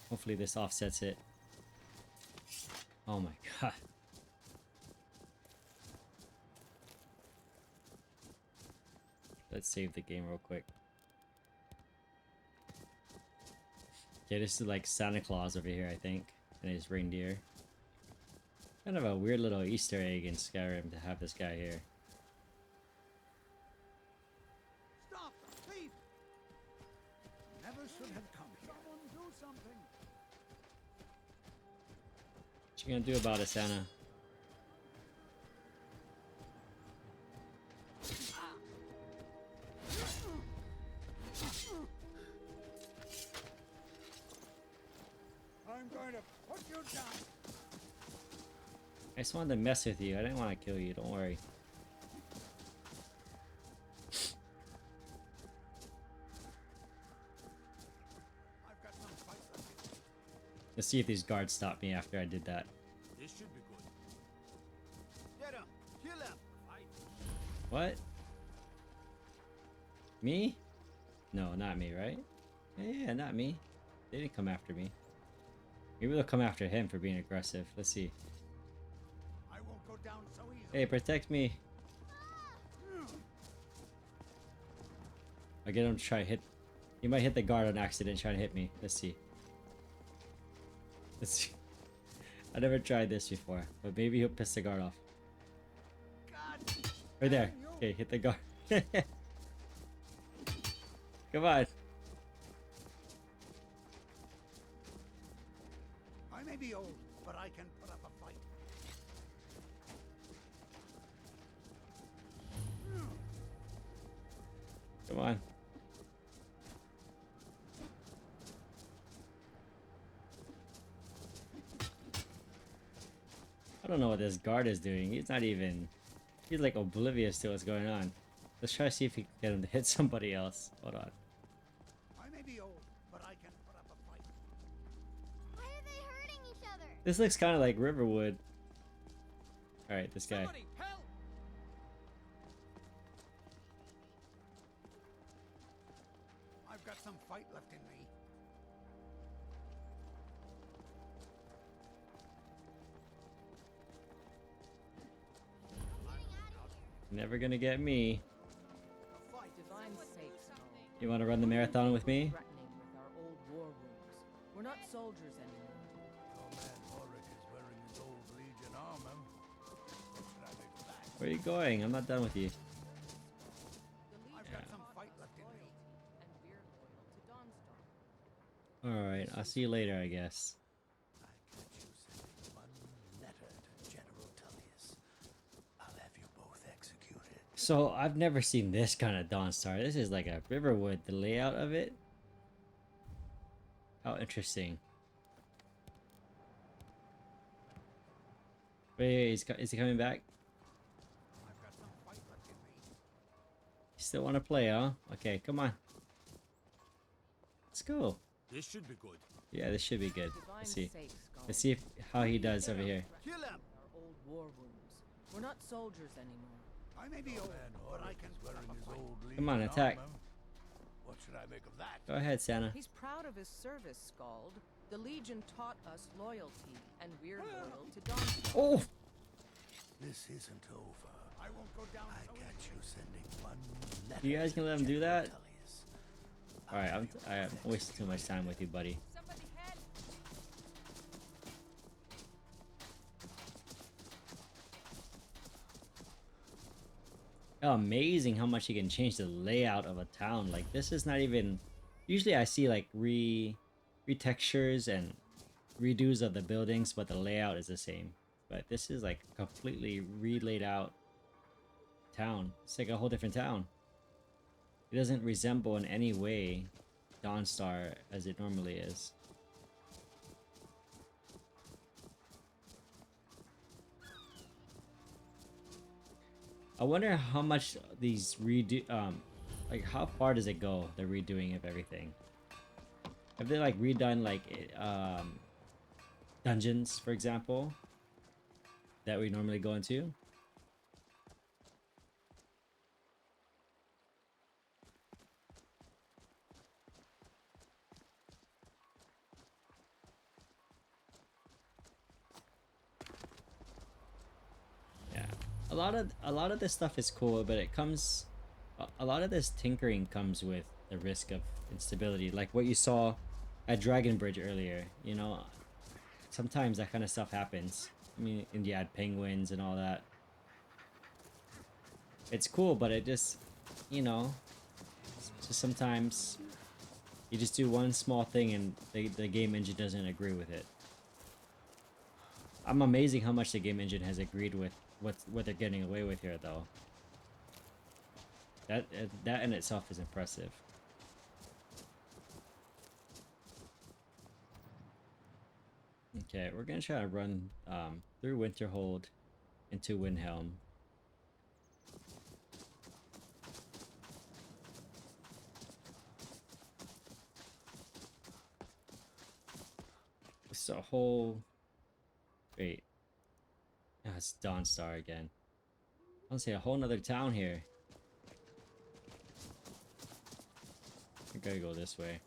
Hopefully this offsets it. Oh my god. Let's save the game real quick. Okay, this is like Santa Claus over here, I think, and his reindeer. Kind of a weird little Easter egg in Skyrim to have this guy here. Stop! Thief! Never should have come here. Someone do something! What you gonna do about it, Santa? I'm going to put you down! I just wanted to mess with you. I didn't want to kill you, don't worry. I've got some fight left. Let's see if these guards stop me after I did that. This should be good. Get him! Kill him! Fight! What? Me? No, not me, right? Yeah, not me. They didn't come after me. Maybe they'll come after him for being aggressive. Let's see. I won't go down so easily. Hey, protect me. I'll get him to try to hit. He might hit the guard on accident trying to hit me. Let's see. Let's see. I never tried this before, but maybe he'll piss the guard off. God. Right there. Okay, hit the guard. Come on. I may be old, but I can put up a fight. Come on. I don't know what this guard is doing. He's not even... He's like oblivious to what's going on. Let's try to see if we can get him to hit somebody else. Hold on. I may be old, but I can put up a fight. Why are they hurting each other? This looks kind of like Riverwood. Alright, this guy. Somebody, help! I've got some fight left in me. Never gonna get me. Divine sakes, no. You want to run the marathon with me? Threatening with our old war wounds. We're not soldiers anymore. Your man Horik is wearing his old Legion armor. Where are you going? I'm not done with you. I've got some fight left in me. And we're loyal to Dawnstar. Alright, I'll see you later, I guess. I catch you sending one letter to General Tullius. I'll have you both executed. So, I've never seen this kind of Dawnstar. This is like a Riverwood, the layout of it. How interesting. Wait, is he coming back? I've got some fight left in me. still want to play, huh? Okay, come on. Let's go. This should be good. Yeah, this should be good. Let's see. Divine sakes, Let's see how he does over here. Kill him! Our old war wounds. We're not soldiers anymore. I may be old, but I can wearing his old Come on, Legion attack. armor. What should I make of that? Go ahead, Santa. He's proud of his service, Scald. The Legion taught us loyalty, and we're loyal to Dawnstar. Oh! This isn't over. I won't go down. I catch you sending one letter. You guys can let him do that? Tullius. Alright, I'm wasting too much time with you, buddy. Somebody help! Amazing how much you can change the layout of a town. Like, this is not even... Usually I see like retextures and redos of the buildings, but the layout is the same. But this is like completely relaid out town. It's like a whole different town. It doesn't resemble in any way Dawnstar as it normally is. I wonder how much these like how far does it go, the redoing of everything? Have they like redone like dungeons, for example, that we normally go into? Yeah, a lot of this stuff is cool, but it comes, a lot of this tinkering comes with the risk of instability, like what you saw at Dragon Bridge earlier. You know, sometimes that kind of stuff happens. I mean, and you had penguins and all that. It's cool, but it just, you know, just sometimes you just do one small thing and the game engine doesn't agree with it. I'm amazing how much the game engine has agreed with what they're getting away with here, though. That in itself is impressive. Okay, we're gonna try to run through Winterhold into Windhelm. It's a whole... Wait. Ah, it's Dawnstar again. I want to say a whole nother town here. I gotta go this way.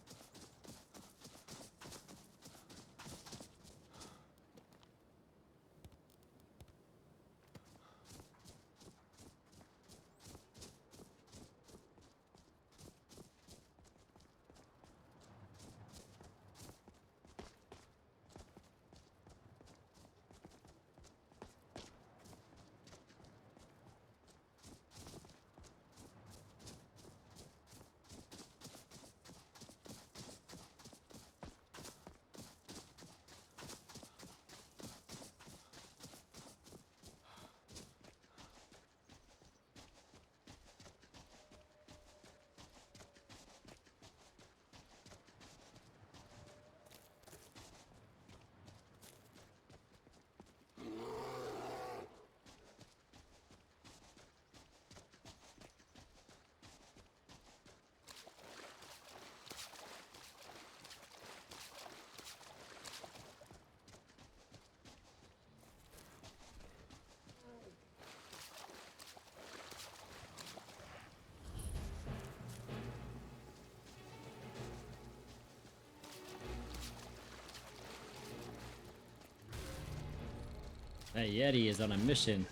That Yeti is on a mission.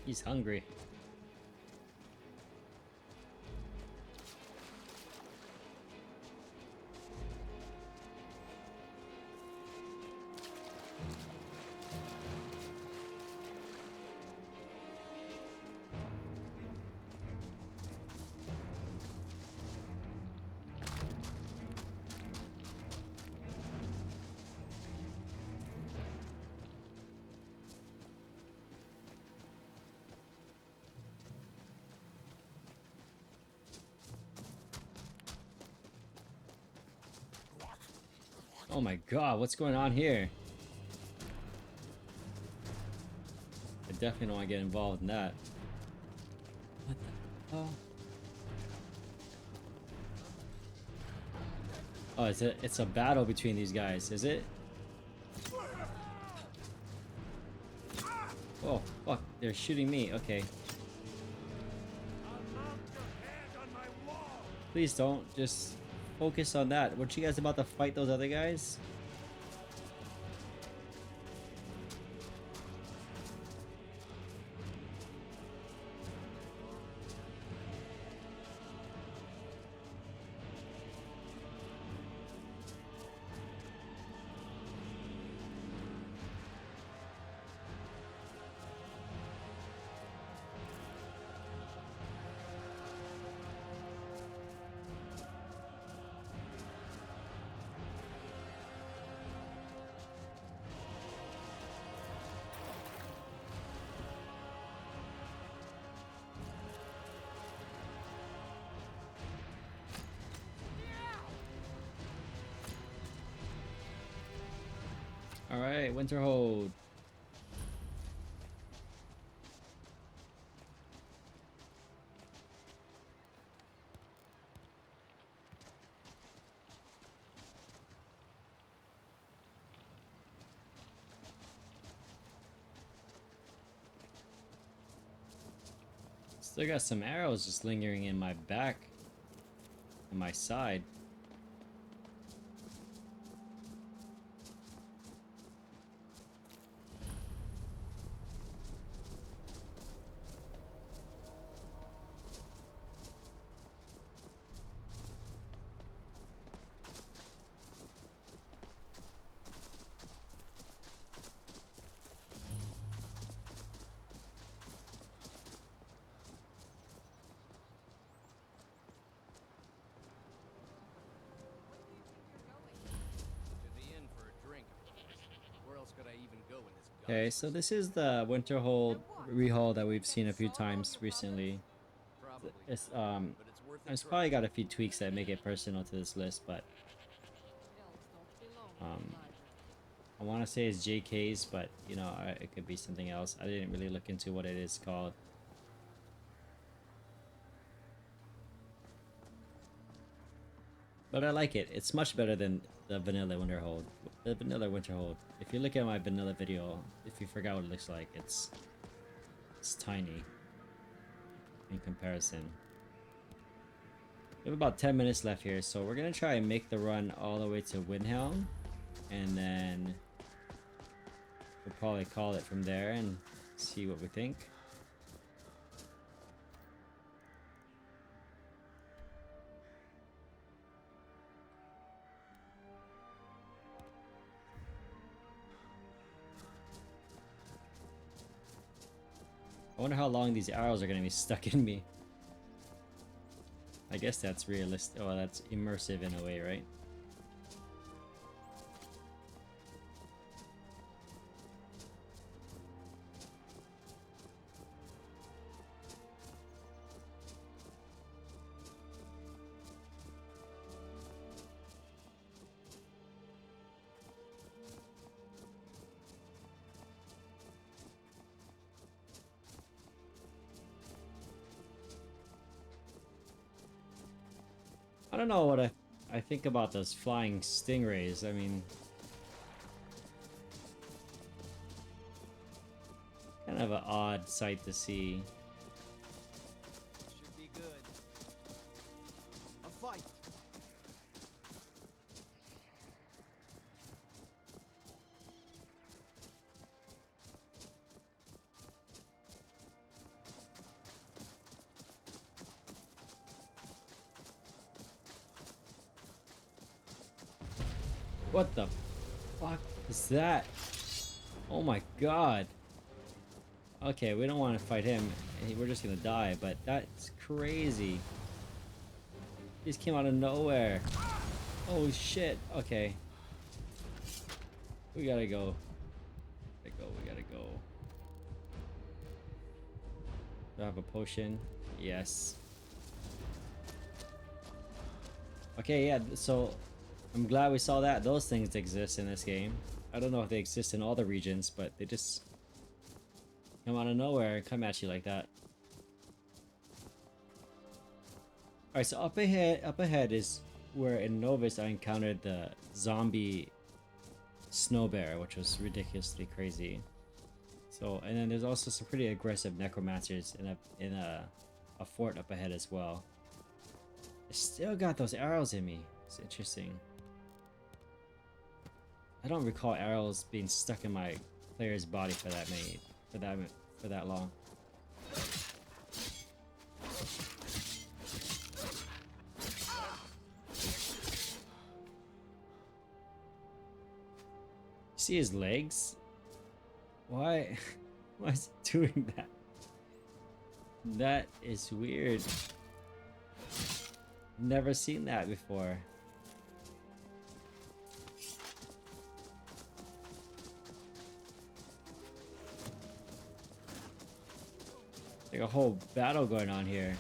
He's hungry. Oh my god, what's going on here? I definitely don't want to get involved in that. What the hell? Oh, it's a battle between these guys, is it? Oh, fuck, they're shooting me. Okay. Please don't. Just focus on that. Weren't you guys about to fight those other guys? Alright, Winterhold. Still got some arrows just lingering in my back and my side. Okay, so this is the Winterhold rehaul that we've seen a few times recently. It's probably got a few tweaks that make it personal to this list, but I want to say it's JK's, but you know, it could be something else. I didn't really look into what it is called. But I like it. It's much better than the vanilla Winterhold. The vanilla Winterhold. If you look at my vanilla video, if you forgot what it looks like, it's tiny in comparison. We have about 10 minutes left here, so we're gonna try and make the run all the way to Windhelm, and then we'll probably call it from there and see what we think. I wonder how long these arrows are going to be stuck in me. I guess that's realistic. Oh, that's immersive in a way, right? I don't know what I think about those flying stingrays. I mean, kind of an odd sight to see. Should be good. A fight. What the fuck is that? Oh my god. Okay, we don't want to fight him. We're just gonna die, but that's crazy. He just came out of nowhere. Oh shit. Okay. We gotta go. We gotta go. Do I have a potion? Yes. Okay, yeah, so I'm glad we saw that those things exist in this game. I don't know if they exist in all the regions, but they just come out of nowhere and come at you like that. Alright, so up ahead is where in Novus I encountered the zombie snow bear, which was ridiculously crazy. So, and then there's also some pretty aggressive necromancers in a fort up ahead as well. I still got those arrows in me. It's interesting. I don't recall arrows being stuck in my player's body for that long. See his legs? Why? Why is he doing that? That is weird. Never seen that before. Like a whole battle going on here.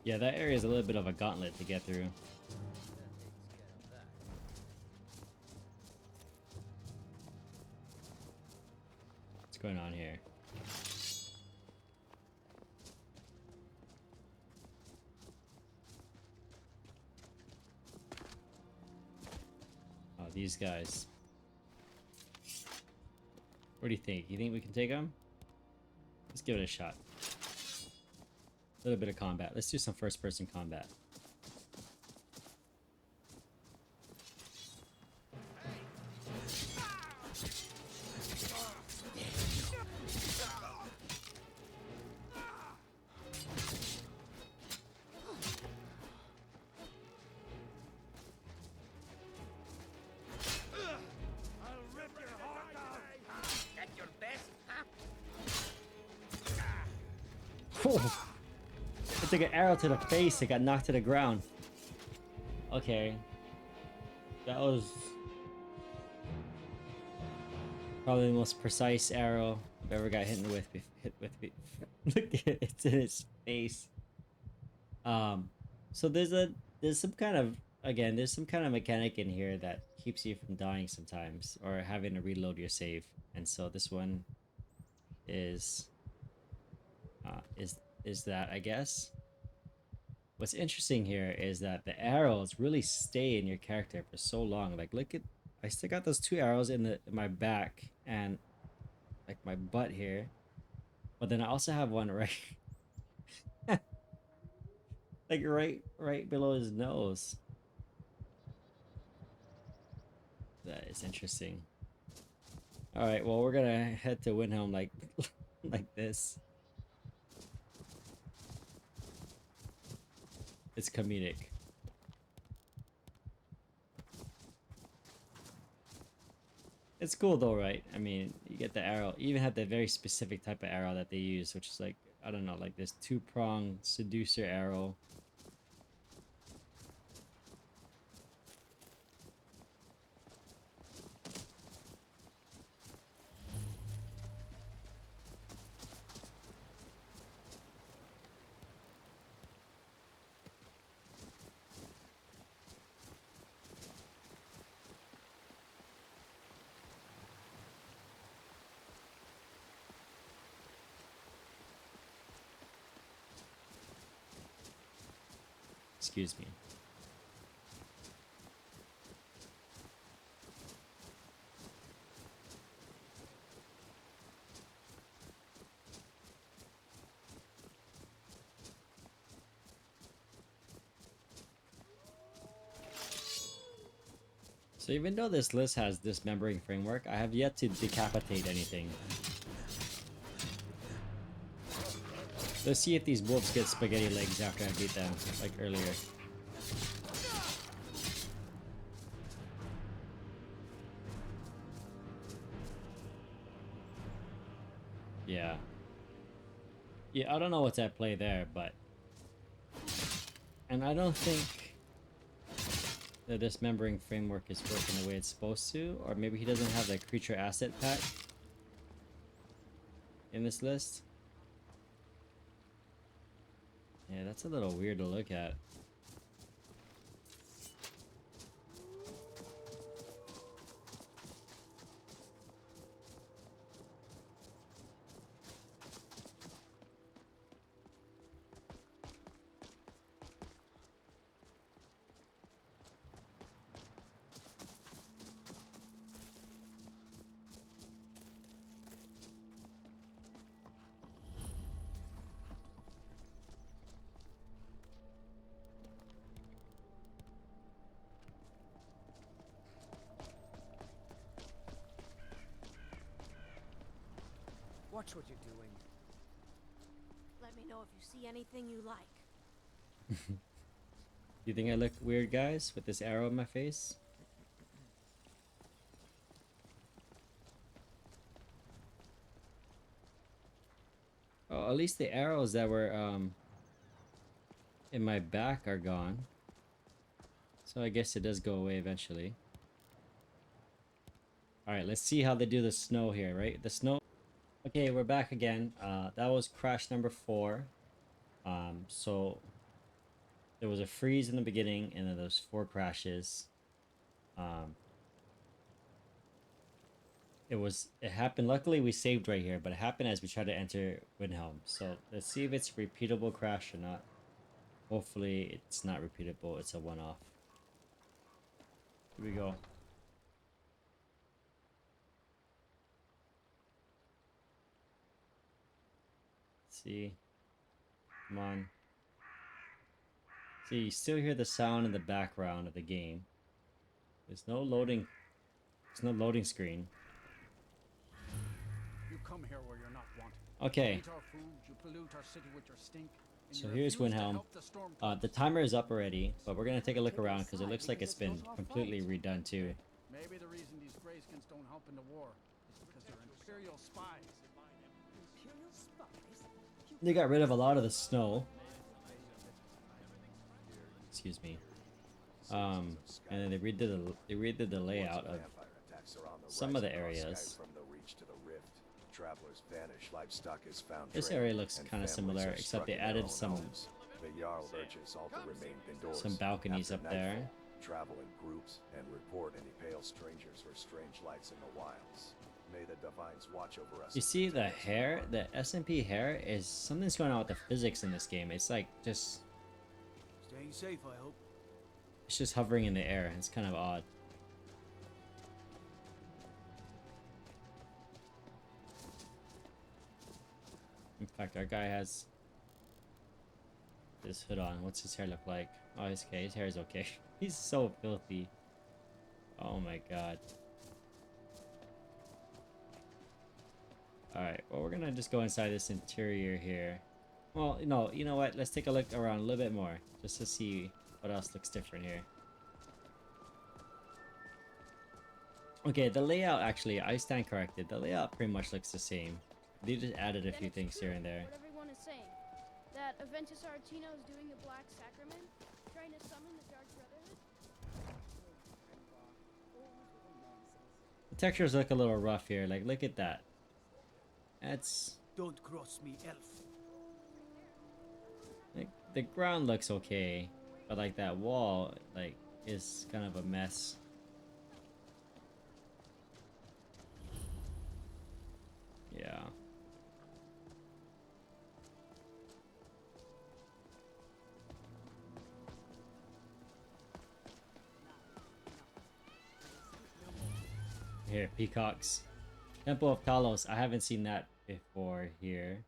Yeah, that area is a little bit of a gauntlet to get through. What's going on here? Oh, these guys. What do you think? You think we can take them? Let's give it a shot. A little bit of combat. Let's do some first-person combat. Oh. I took an arrow to the face, it got knocked to the ground. Okay. That was probably the most precise arrow I've ever got hit with. Look at it, it's in his face. So there's some kind of mechanic in here that keeps you from dying sometimes or having to reload your save. And so this one is that, I guess. What's interesting here is that the arrows really stay in your character for so long. Like, look at, I still got those 2 arrows in my back and like my butt here, but then I also have one right like right below his nose. That is interesting. All right, well, we're gonna head to Windhelm like like this. It's comedic. It's cool though, right? I mean, you get the arrow. You even have the very specific type of arrow that they use, which is like, I don't know, like this 2-prong seducer arrow. Excuse me. So even though this list has dismembering framework, I have yet to decapitate anything. Let's see if these wolves get spaghetti legs after I beat them, like earlier. Yeah. Yeah, I don't know what's at play there, but... And I don't think the dismembering framework is working the way it's supposed to, or maybe he doesn't have the creature asset pack in this list. Yeah, that's a little weird to look at. Watch what you're doing. Let me know if you see anything you like. You think I look weird, guys, with this arrow in my face? Oh, at least the arrows that were in my back are gone. So I guess it does go away eventually. Alright, let's see how they do the snow here, right? The snow... Okay, we're back again. That was crash number 4. So there was a freeze in the beginning, and then there's 4 crashes. It happened. Luckily, we saved right here, but it happened as we tried to enter Windhelm. So let's see if it's a repeatable crash or not. Hopefully, it's not repeatable. It's a one-off. Here we go. See, come on. See, you still hear the sound in the background of the game. There's no loading. There's no loading screen. You come here where you're not wanted. Okay. You eat our food, you pollute our city with your stink. So here's Windhelm. The timer is up already, but we're gonna take a look around because it looks like it's been completely redone too. Maybe the reason these Greyskins don't help in the war is because they're Imperial spies. Imperial spies? They got rid of a lot of the snow. Excuse me. And then they redid the layout of some of the areas. This area looks kind of similar, except they added some balconies up there. Travel in groups and report any pale strangers or strange lights in the wilds. May the divines watch over us. You see the hair, the SMP hair is something's going on with the physics in this game. It's like just Staying safe, I hope. it's just hovering in the air. It's kind of odd. In fact, our guy has this hood on. What's his hair look like? Oh, his hair is okay. He's so filthy. Oh my god. Alright, well, we're gonna just go inside this interior here. Well, no, you know what? Let's take a look around a little bit more, just to see what else looks different here. Okay, the layout, actually, I stand corrected. The layout pretty much looks the same. They just added a few things here and there. What everyone is saying. That Aventus Artino is doing a black sacrament, trying to summon the Dark Brotherhood. The textures look a little rough here. Like, look at that. That's... Don't cross me, elf. Like, the ground looks okay, but like that wall, like, is kind of a mess. Yeah. Here, peacocks. Temple of Talos. I haven't seen that before here.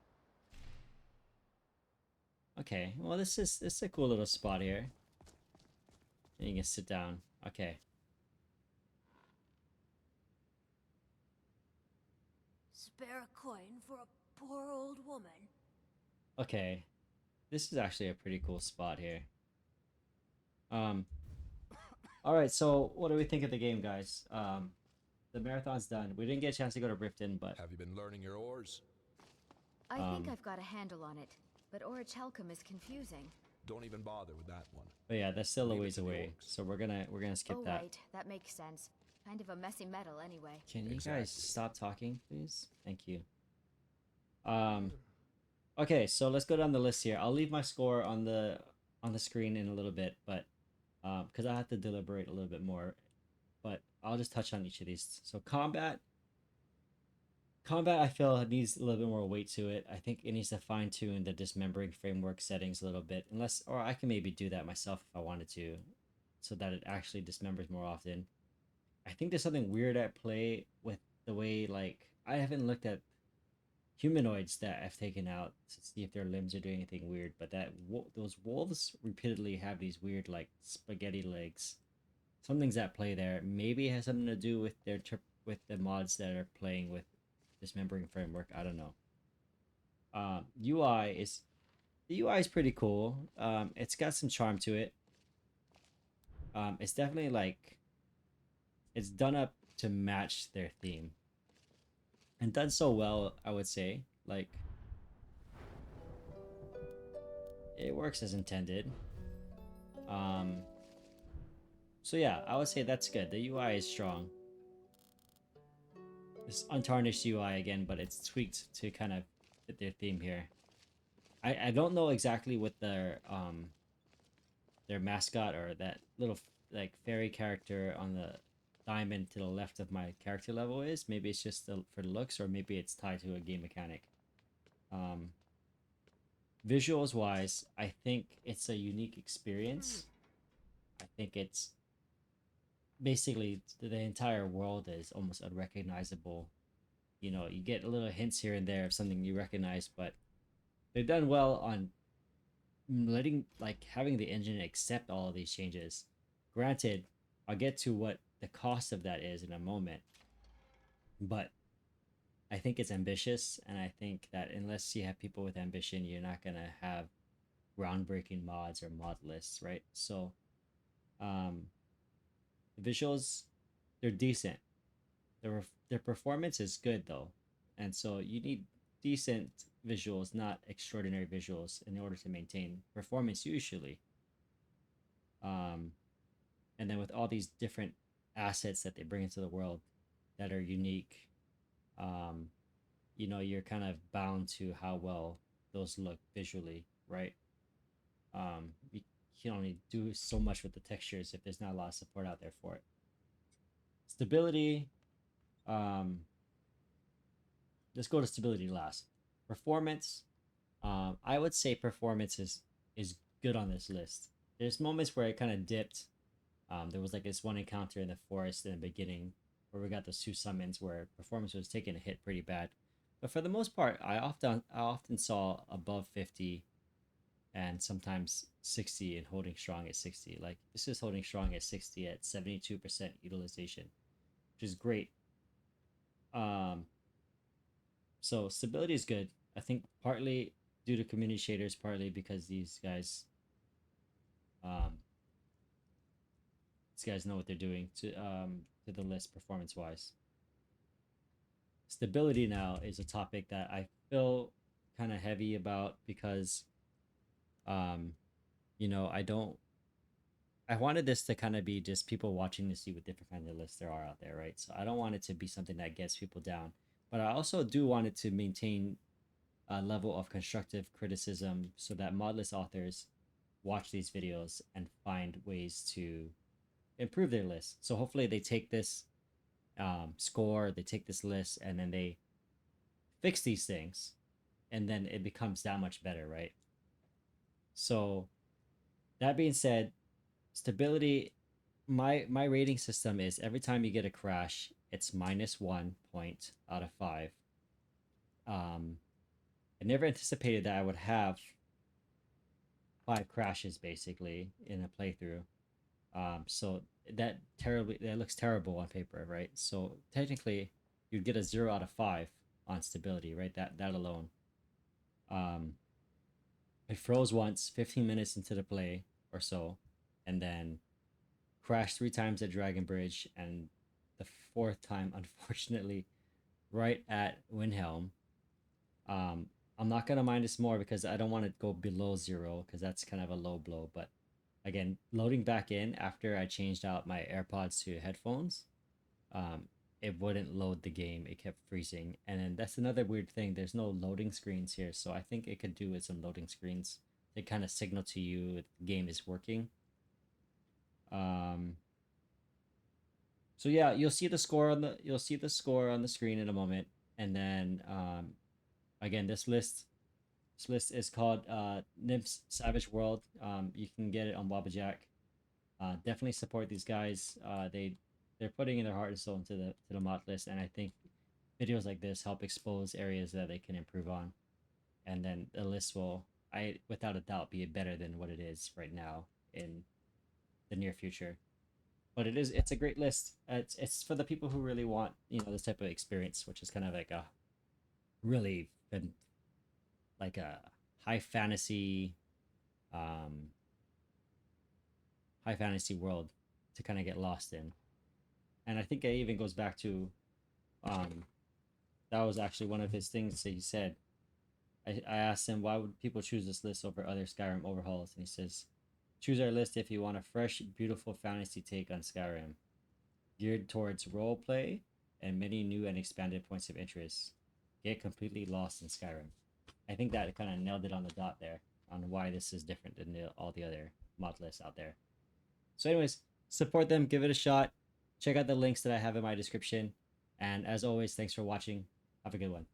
Okay, well this is a cool little spot here. And you can sit down. Okay. spare a coin for a poor old woman. Okay, this is actually a pretty cool spot here. All right, so what do we think of the game, guys? The marathon's done. We didn't get a chance to go to Riften, but Have you been learning your ores? I think I've got a handle on it, but Orichalcum is confusing. Don't even bother with that one. but yeah, that's still a Leave it ways to the away, orcs. so we're gonna skip that. Right, that makes sense. Kind of a messy metal anyway. Can you guys stop talking, please? Thank you. Okay, so let's go down the list here. I'll leave my score on the screen in a little bit, but because I have to deliberate a little bit more, but I'll just touch on each of these. So combat I feel needs a little bit more weight to it. I think it needs to fine tune the dismembering framework settings a little bit, or I can maybe do that myself if I wanted to, so that it actually dismembers more often. I think there's something weird at play with the way, like, I haven't looked at humanoids that I've taken out to see if their limbs are doing anything weird, but those wolves repeatedly have these weird, like, spaghetti legs. Something's at play there. Maybe it has something to do with with the mods that are playing with dismembering framework. I don't know. The UI is pretty cool. It's got some charm to it. It's definitely like it's done up to match their theme, and done so well, I would say. Like, it works as intended. So yeah, I would say that's good. The UI is strong. This untarnished UI again, but it's tweaked to kind of fit their theme here. I don't know exactly what their mascot or that little like fairy character on the diamond to the left of my character level is. Maybe it's just for the looks, or maybe it's tied to a game mechanic. Visuals wise, I think it's a unique experience. I think it's basically the entire world is almost unrecognizable. You know, you get little hints here and there of something you recognize, but they've done well on having the engine accept all of these changes. Granted, I'll get to what the cost of that is in a moment, but I think it's ambitious, and I think that unless you have people with ambition, you're not gonna have groundbreaking mods or mod lists, right? So the visuals, they're decent. Their performance is good though, and so you need decent visuals, not extraordinary visuals, in order to maintain performance usually. And then with all these different assets that they bring into the world that are unique, you know, you're kind of bound to how well those look visually, right? You can only do so much with the textures if there's not a lot of support out there for it. Stability, let's go to stability last. Performance, I would say performance is good on this list. There's moments where it kind of dipped. There was like this one encounter in the forest in the beginning where we got those two summons where performance was taking a hit pretty bad. But for the most part, I often saw above 50 and sometimes 60 and holding strong at 60. Like, this is holding strong at 60 at 72% utilization, which is great. So stability is good. I think partly due to community shaders, partly because these guys know what they're doing to the list performance wise. Stability now is a topic that I feel kind of heavy about because you know, I wanted this to kind of be just people watching to see what different kinds of lists there are out there, right? So I don't want it to be something that gets people down, but I also do want it to maintain a level of constructive criticism so that mod list authors watch these videos and find ways to improve their list. So hopefully they take this score, they take this list, and then they fix these things, and then it becomes that much better, right? So that being said, stability, my rating system is every time you get a crash, it's -1 point out of 5. I never anticipated that I would have 5 crashes basically in a playthrough. So that looks terrible on paper, right? So technically you'd get a 0 out of 5 on stability, right? That alone. It froze once, 15 minutes into the play or so, and then crashed 3 times at Dragon Bridge, and the 4th time, unfortunately, right at Windhelm. I'm not gonna mind this more because I don't want to go below 0 because that's kind of a low blow. But again, loading back in after I changed out my AirPods to headphones, it wouldn't load the game. It kept freezing, and then that's another weird thing. There's no loading screens here, so I think it could do with some loading screens to kind of signal to you if the game is working. So yeah, you'll see the score on the screen in a moment, and then again, this list is called Nymphs Savage World. You can get it on Wabbajack. Definitely support these guys. They're putting in their heart and soul into the mod list, and I think videos like this help expose areas that they can improve on, and then the list will, without a doubt, be better than what it is right now in the near future. But it's a great list. It's for the people who really want, this type of experience, which is kind of like a really like a high fantasy world to kind of get lost in. And I think it even goes back to that was actually one of his things that he said. I asked him, why would people choose this list over other Skyrim overhauls, and he says, choose our list if you want a fresh, beautiful fantasy take on Skyrim, geared towards roleplay and many new and expanded points of interest. Get completely lost in Skyrim. I think that kind of nailed it on the dot there on why this is different than all the other mod lists out there. So anyways, support them, give it a shot. Check out the links that I have in my description. And as always, thanks for watching. Have a good one.